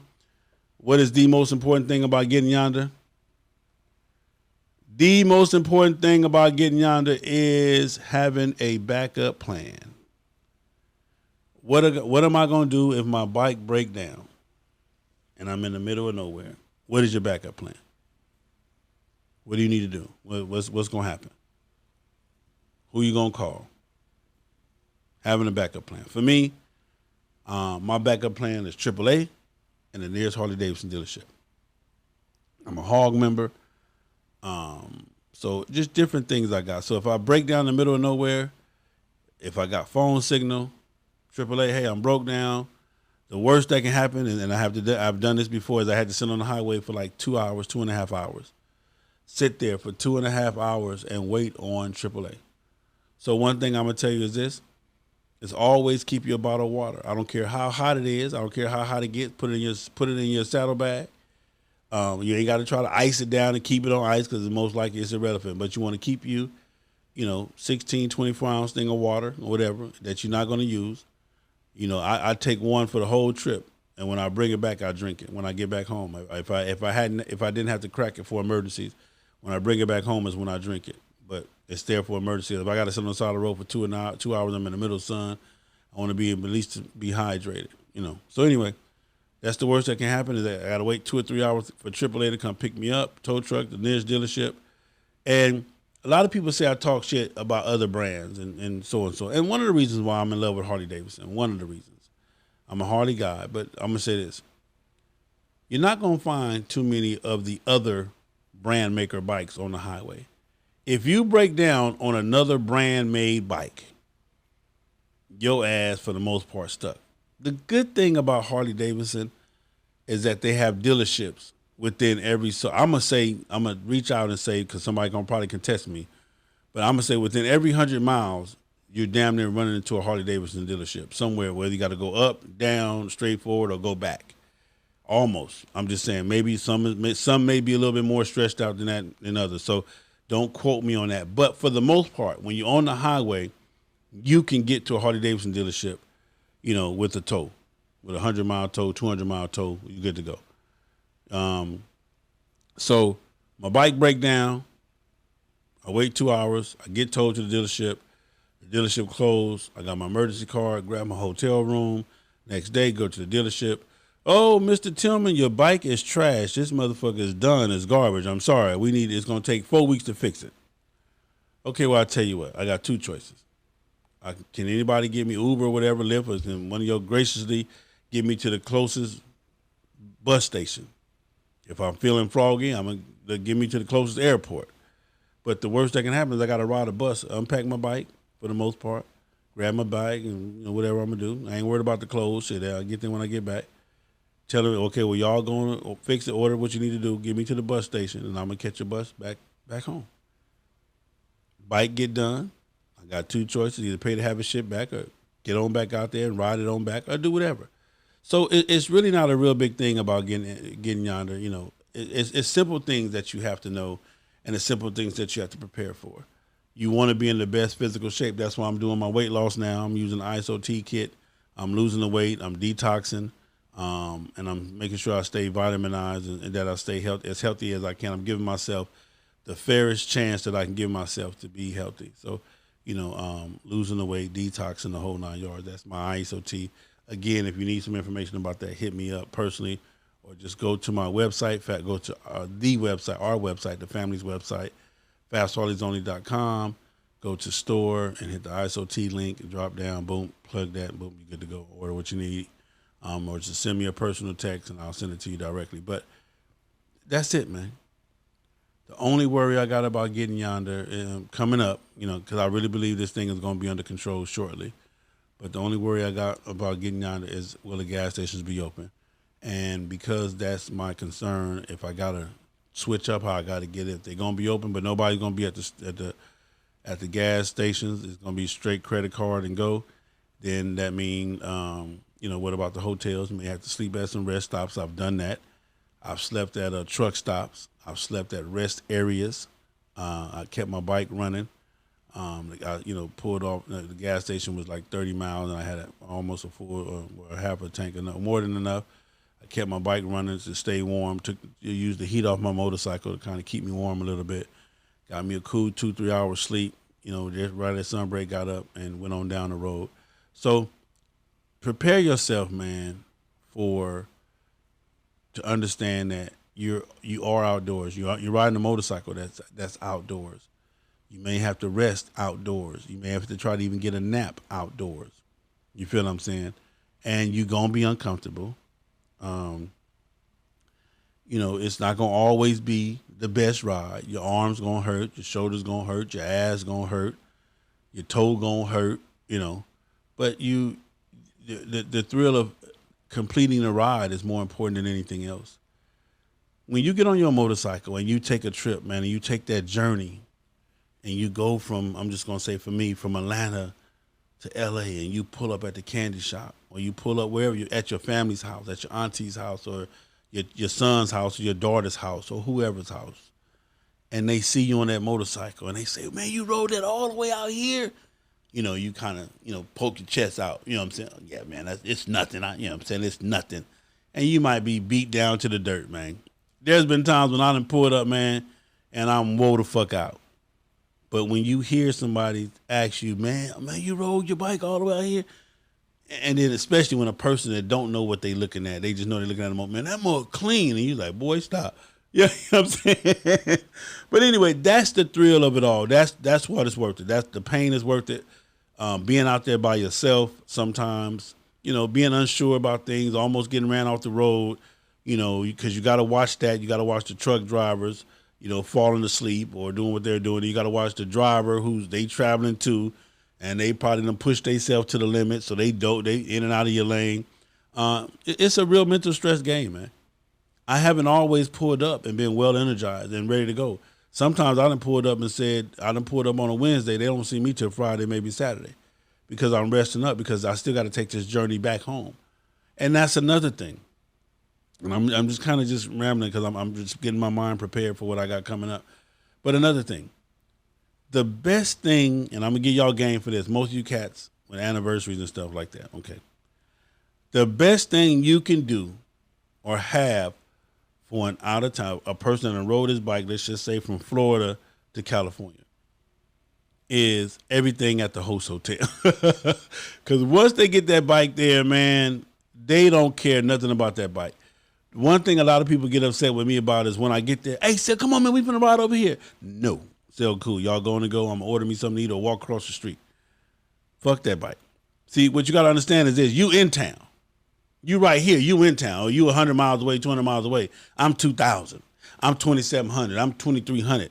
What is the most important thing about getting yonder? The most important thing about getting yonder is having a backup plan. What am I going to do if my bike breaks down and I'm in the middle of nowhere? What is your backup plan? What do you need to do? What's going to happen? Who you going to call? Having a backup plan. For me, my backup plan is AAA and the nearest Harley-Davidson dealership. I'm a hog member. So just different things I got. So if I break down in the middle of nowhere, if I got phone signal, AAA, hey, I'm broke down. The worst that can happen, and I've done this before, is I had to sit on the highway for like 2 hours, 2.5 hours. Sit there for 2.5 hours and wait on AAA. So one thing I'm gonna tell you is this: is always keep your bottle of water. I don't care how hot it is. I don't care how hot it gets. Put it in your saddlebag. You ain't got to try to ice it down and keep it on ice because most likely it's irrelevant. But you want to keep 16, 24-ounce thing of water or whatever that you're not going to use. I take one for the whole trip, and when I bring it back, I drink it. When I get back home, if I didn't have to crack it for emergencies, when I bring it back home is when I drink it. But it's there for emergencies. If I got to sit on the side of the road for 2 hours, I'm in the middle of the sun. I want to be at least be hydrated. So anyway. That's the worst that can happen is that I got to wait 2 or 3 hours for AAA to come pick me up, tow truck, the nearest dealership. And a lot of people say I talk shit about other brands and so and so. And one of the reasons why I'm in love with Harley-Davidson, one of the reasons. I'm a Harley guy, but I'm going to say this. You're not going to find too many of the other brand maker bikes on the highway. If you break down on another brand made bike, your ass for the most part stuck. The good thing about Harley-Davidson is that they have dealerships within every. So I'm gonna reach out and say, because somebody gonna probably contest me, but I'm gonna say within every 100 miles, you're damn near running into a Harley-Davidson dealership somewhere. Whether you got to go up, down, straight forward, or go back. Almost. I'm just saying maybe some may be a little bit more stretched out than that than others. So don't quote me on that. But for the most part, when you're on the highway, you can get to a Harley-Davidson dealership. With a tow, with a 100-mile tow, 200-mile tow, you're good to go. So my bike break down. I wait 2 hours. I get towed to the dealership. The dealership closed. I got my emergency card, grab my hotel room. Next day, go to the dealership. Oh, Mr. Tillman, your bike is trash. This motherfucker is done. It's garbage. I'm sorry. It's going to take 4 weeks to fix it. Okay, well, I'll tell you what. I got 2 choices. Can anybody give me Uber or whatever, Lyft, or can one of you graciously give me to the closest bus station? If I'm feeling froggy, I'm going to give me to the closest airport. But the worst that can happen is I got to ride a bus, unpack my bike for the most part, grab my bike and whatever I'm going to do. I ain't worried about the clothes. Shit, I'll get them when I get back. Tell them, okay, well, y'all going to fix it, order what you need to do, get me to the bus station, and I'm going to catch a bus back home. Bike get done. I got 2 choices: either pay to have it shipped back, or get on back out there and ride it on back, or do whatever. So it's really not a real big thing about getting yonder. It's simple things that you have to know, and it's simple things that you have to prepare for. You want to be in the best physical shape. That's why I'm doing my weight loss now. I'm using the ISOT kit. I'm losing the weight. I'm detoxing, and I'm making sure I stay vitaminized and that I stay as healthy as I can. I'm giving myself the fairest chance that I can give myself to be healthy. So. Losing the weight, detoxing, the whole 9 yards. That's my ISOT. Again, if you need some information about that, hit me up personally, or just go to my website. In fact, go to the website, our website, the family's website, fastharleysonly.com. Go to store and hit the ISOT link and drop down, boom, plug that, boom, you're good to go. Order what you need, or just send me a personal text and I'll send it to you directly. But that's it, man. The only worry I got about getting yonder coming up, because I really believe this thing is going to be under control shortly. But the only worry I got about getting yonder is, will the gas stations be open? And because that's my concern, if I got to switch up how I got to get it, they're going to be open, but nobody's going to be at the gas stations. It's going to be straight credit card and go. Then that means, what about the hotels? You may have to sleep at some rest stops. I've done that. I've slept at truck stops. I've slept at rest areas. I kept my bike running. I pulled off. The gas station was like 30 miles, and I had almost a full or half a tank, more than enough. I kept my bike running to stay warm. Used the heat off my motorcycle to kind of keep me warm a little bit. Got me a cool 2-3 hours sleep. Just right at sunbreak, got up and went on down the road. So prepare yourself, man, to understand that you are outdoors. You're riding a motorcycle that's outdoors. You may have to rest outdoors. You may have to try to even get a nap outdoors. You feel what I'm saying? And you're gonna be uncomfortable. It's not gonna always be the best ride. Your arms gonna hurt, your shoulders gonna hurt, your ass gonna hurt, your toe gonna hurt, But the thrill of completing the ride is more important than anything else. When you get on your motorcycle and you take a trip, man, and you take that journey and you go from, I'm just gonna say for me, from Atlanta to LA, and you pull up at the candy shop, or you pull up wherever you're at, your family's house, at your auntie's house, or your son's house, or your daughter's house, or whoever's house, and they see you on that motorcycle, and they say, man, you rode that all the way out here? You kind of, poke your chest out. You know what I'm saying? Yeah, man, it's nothing. You know what I'm saying? It's nothing. And you might be beat down to the dirt, man. There's been times when I done pulled up, man, and I'm woe the fuck out. But when you hear somebody ask you, man, you rode your bike all the way out here? And then especially when a person that don't know what they looking at, they just know they're looking at them, man, that more clean. And you like, boy, stop. Yeah, you know what I'm saying? But anyway, that's the thrill of it all. That's what it's worth it. That's the pain is worth it. Being out there by yourself sometimes, being unsure about things, almost getting ran off the road, because you got to watch that. You got to watch the truck drivers, falling asleep or doing what they're doing. You got to watch the driver who's they traveling to, and they probably done push themselves to the limit, so they in and out of your lane. It's a real mental stress game, man. I haven't always pulled up and been well energized and ready to go. Sometimes I done pulled up and said, I done pulled up on a Wednesday. They don't see me till Friday, maybe Saturday, because I'm resting up, because I still got to take this journey back home. And that's another thing. And I'm just kind of just rambling because I'm just getting my mind prepared for what I got coming up. But another thing, the best thing, and I'm going to give y'all game for this, most of you cats with anniversaries and stuff like that, okay. The best thing you can do or have for an out of town, a person that rode his bike, let's just say from Florida to California, is everything at the host hotel. Because once they get that bike there, man, they don't care nothing about that bike. One thing a lot of people get upset with me about is when I get there, hey, Sel, come on, man, we finna ride over here. No, Sel, cool. Y'all going to go, I'm going to order me something to eat or walk across the street. Fuck that bike. See, what you got to understand is this, you in town. You right here, you in town, or you 100 miles away, 200 miles away. I'm 2,000. I'm 2,700. I'm 2,300.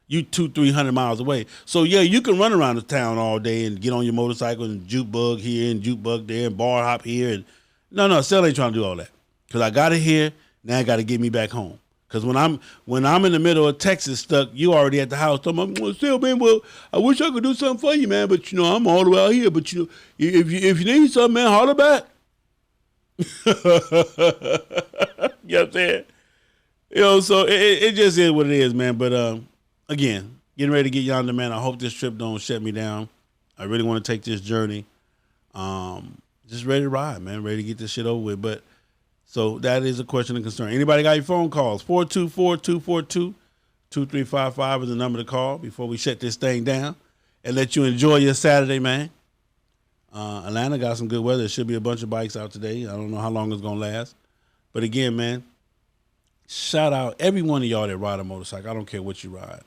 You 200-300 miles away. So, yeah, you can run around the town all day and get on your motorcycle and juke bug here and juke bug there and bar hop here. And no, Sel ain't trying to do all that. Because I got it here, now I got to get me back home. Because when I'm in the middle of Texas stuck, you already at the house. So I'm like, Sel, man, well, I wish I could do something for you, man. But, I'm all the way out here. But, if you need something, man, holler back. You know what I'm saying? So it just is what it is, man. But again, getting ready to get yonder, man. I hope this trip don't shut me down. I really want to take this journey. Just ready to ride, man. Ready to get this shit over with. But so that is a question of concern. Anybody got your phone calls? 424-242-2355 is the number to call before we shut this thing down and let you enjoy your Saturday, man. Atlanta got some good weather. There should be a bunch of bikes out today. I don't know how long it's going to last. But again, man, shout out every one of y'all that ride a motorcycle. I don't care what you ride.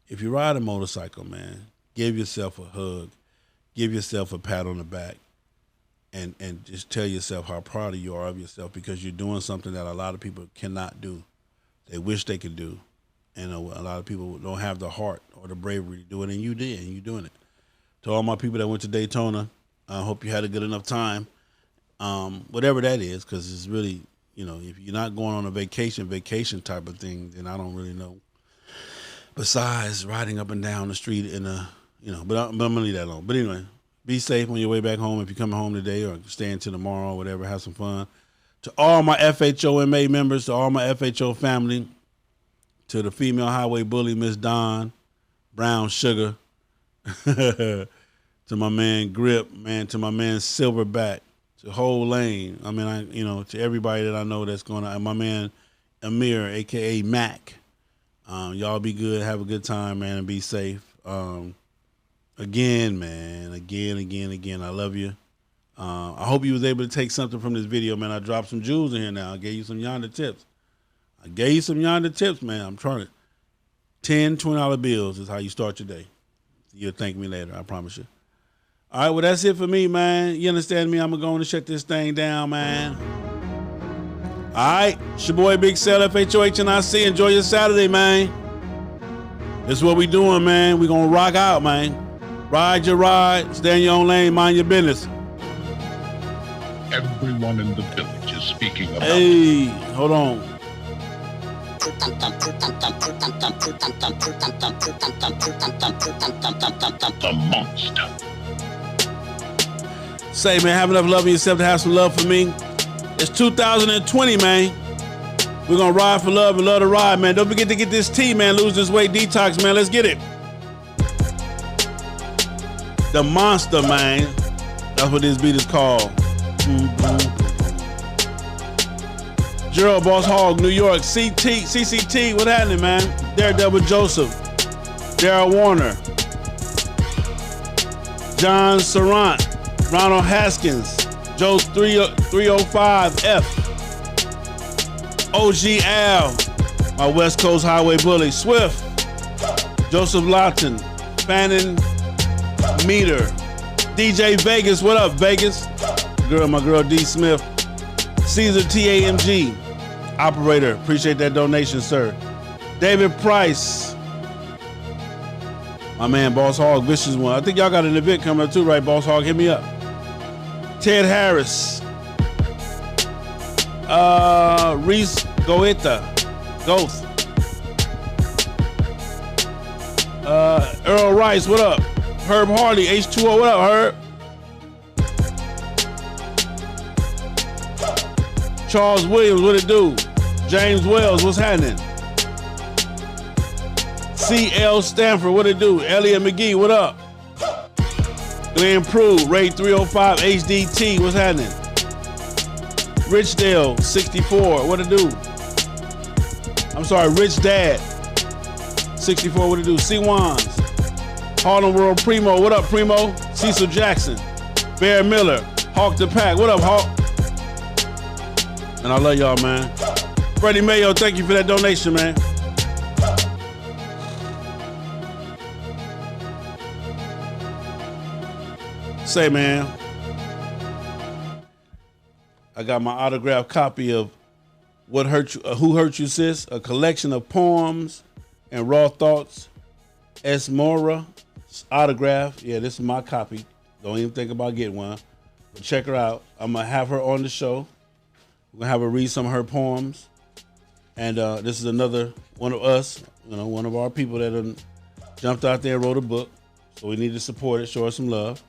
If you ride a motorcycle, man, give yourself a hug. Give yourself a pat on the back. And just tell yourself how proud you are of yourself, because you're doing something that a lot of people cannot do. They wish they could do. And a lot of people don't have the heart or the bravery to do it, and you did, and you're doing it. To all my people that went to Daytona, I hope you had a good enough time, whatever that is, because it's really, if you're not going on a vacation type of thing, then I don't really know. Besides riding up and down the street but I'm going to leave that alone. But anyway, be safe on your way back home if you're coming home today or staying till tomorrow or whatever. Have some fun. To all my FHOMA members, to all my FHO family, to the female highway bully, Miss Dawn, Brown Sugar, to my man Grip, man, to my man Silverback, to Whole Lane. I mean, to everybody that I know that's going to, my man Amir, a.k.a. Mac. Y'all be good, have a good time, man, and be safe. Again, man, again, I love you. I hope you was able to take something from this video, man. I dropped some jewels in here now. I gave you some yonder tips. I gave you some Yonda tips, man. I'm trying to. $10, $20 bills is how you start your day. You'll thank me later, I promise you. All right, well, that's it for me, man. You understand me? I'm going to go on and shut this thing down, man. All right, it's your boy Big Cell, FHOHNIC. Enjoy your Saturday, man. This is what we doing, man. We going to rock out, man. Ride your ride, stay in your own lane, mind your business. Everyone in the village is speaking about Hey, hold on. the monster. Say, man, have enough love in yourself to have some love for me. It's 2020, man. We're going to ride for love and love to ride, man. Don't forget to get this tea, man. Lose this weight detox, man. Let's get it. The monster, man. That's what this beat is called. Gerald Boss Hogg, New York. CCT, what happening, man? Daredevil Joseph. Daryl Warner. John Sarant. Ronald Haskins. Joe 305F. OG Al. My West Coast Highway Bully. Swift. Joseph Lawton. Fannin Meter. DJ Vegas, what up, Vegas? My girl D Smith. Caesar TAMG. Operator, appreciate that donation, sir. David Price. My man, Boss Hogg, Vicious One. I think y'all got an event coming up too, right, Boss Hogg? Hit me up. Ted Harris. Reese Goethe. Ghost. Earl Rice, what up? Herb Harley, H2O, what up, Herb? Charles Williams, what it do? James Wells, what's happening? C.L. Stanford, what it do? Elliot McGee, what up? Glenn Prue, Ray 305, HDT, what's happening? Richdale, 64, what it do? I'm sorry, Rich Dad, 64, what it do? C. Wands, Harlem World Primo, what up, Primo? Cecil Jackson, Bear Miller, Hawk the Pack, what up, Hawk? And I love y'all, man. Freddie Mayo, thank you for that donation, man. Say, man, I got my autographed copy of What Hurt You, Who Hurt You, Sis? A collection of poems and raw thoughts. S. Mora autograph. Yeah, this is my copy. Don't even think about getting one. But check her out. I'm gonna have her on the show. We're gonna have her read some of her poems. And this is another one of us, one of our people that jumped out there and wrote a book. So we need to support it, show her some love.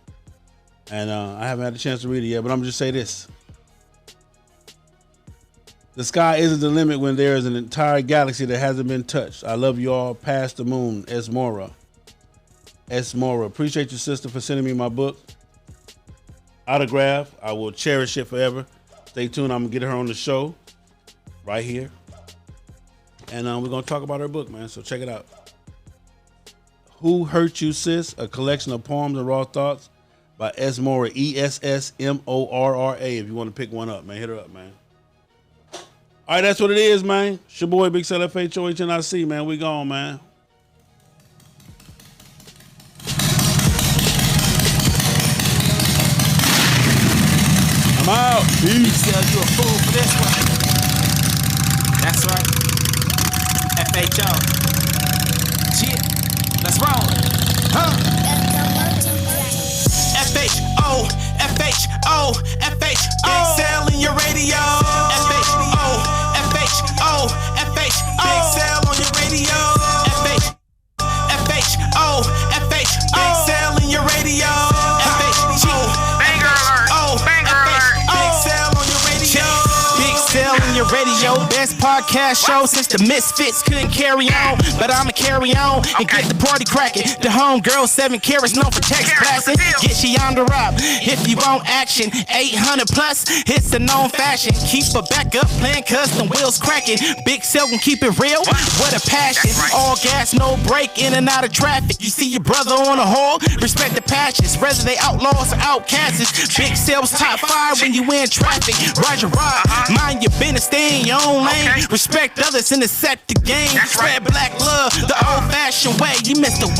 And I haven't had a chance to read it yet, but I'm gonna just say this. The sky isn't the limit when there is an entire galaxy that hasn't been touched. I love you all past the moon. S. Mora. S. Mora. Appreciate you, sister, for sending me my book. Autograph. I will cherish it forever. Stay tuned. I'm going to get her on the show right here. And we're going to talk about her book, man. So check it out. Who Hurt You, Sis? A collection of poems and raw thoughts by S. Mora. ESSMORRA. If you want to pick one up, man, hit her up, man. All right, that's what it is, man. It's your boy, Big Cell, FHOHNIC, man. We gone, man. I'm out. Peace. Cell, you a fool for this one. That's right. FHO. Shit. Let's roll. Huh? FHO. FHO. FHO. Big Cell in your radio. FHO. FHO. FHO. Big Cell on your radio. FHO. FHO. Big Cell in your radio. FHO. Banger alert. Banger alert. Big Cell on your radio. Big Cell on your radio. Best podcast show since the Misfits couldn't carry on. But I'ma carry on and get the party cracking. The homegirl 7 carats known for text blasting. Get you on the rock if you want action. 800 plus, it's a known fashion. Keep a backup plan, custom wheels cracking. Big Cell can keep it real. What a passion. All gas, no break, in and out of traffic. You see your brother on a hole, respect the passions. Whether they outlaws or outcasts. Big Cell's top 5 when you in traffic. Ride your ride, mind your business, stay in your own lane. lane. Respect others and to set the game. Spread black love the old-fashioned way. You missed the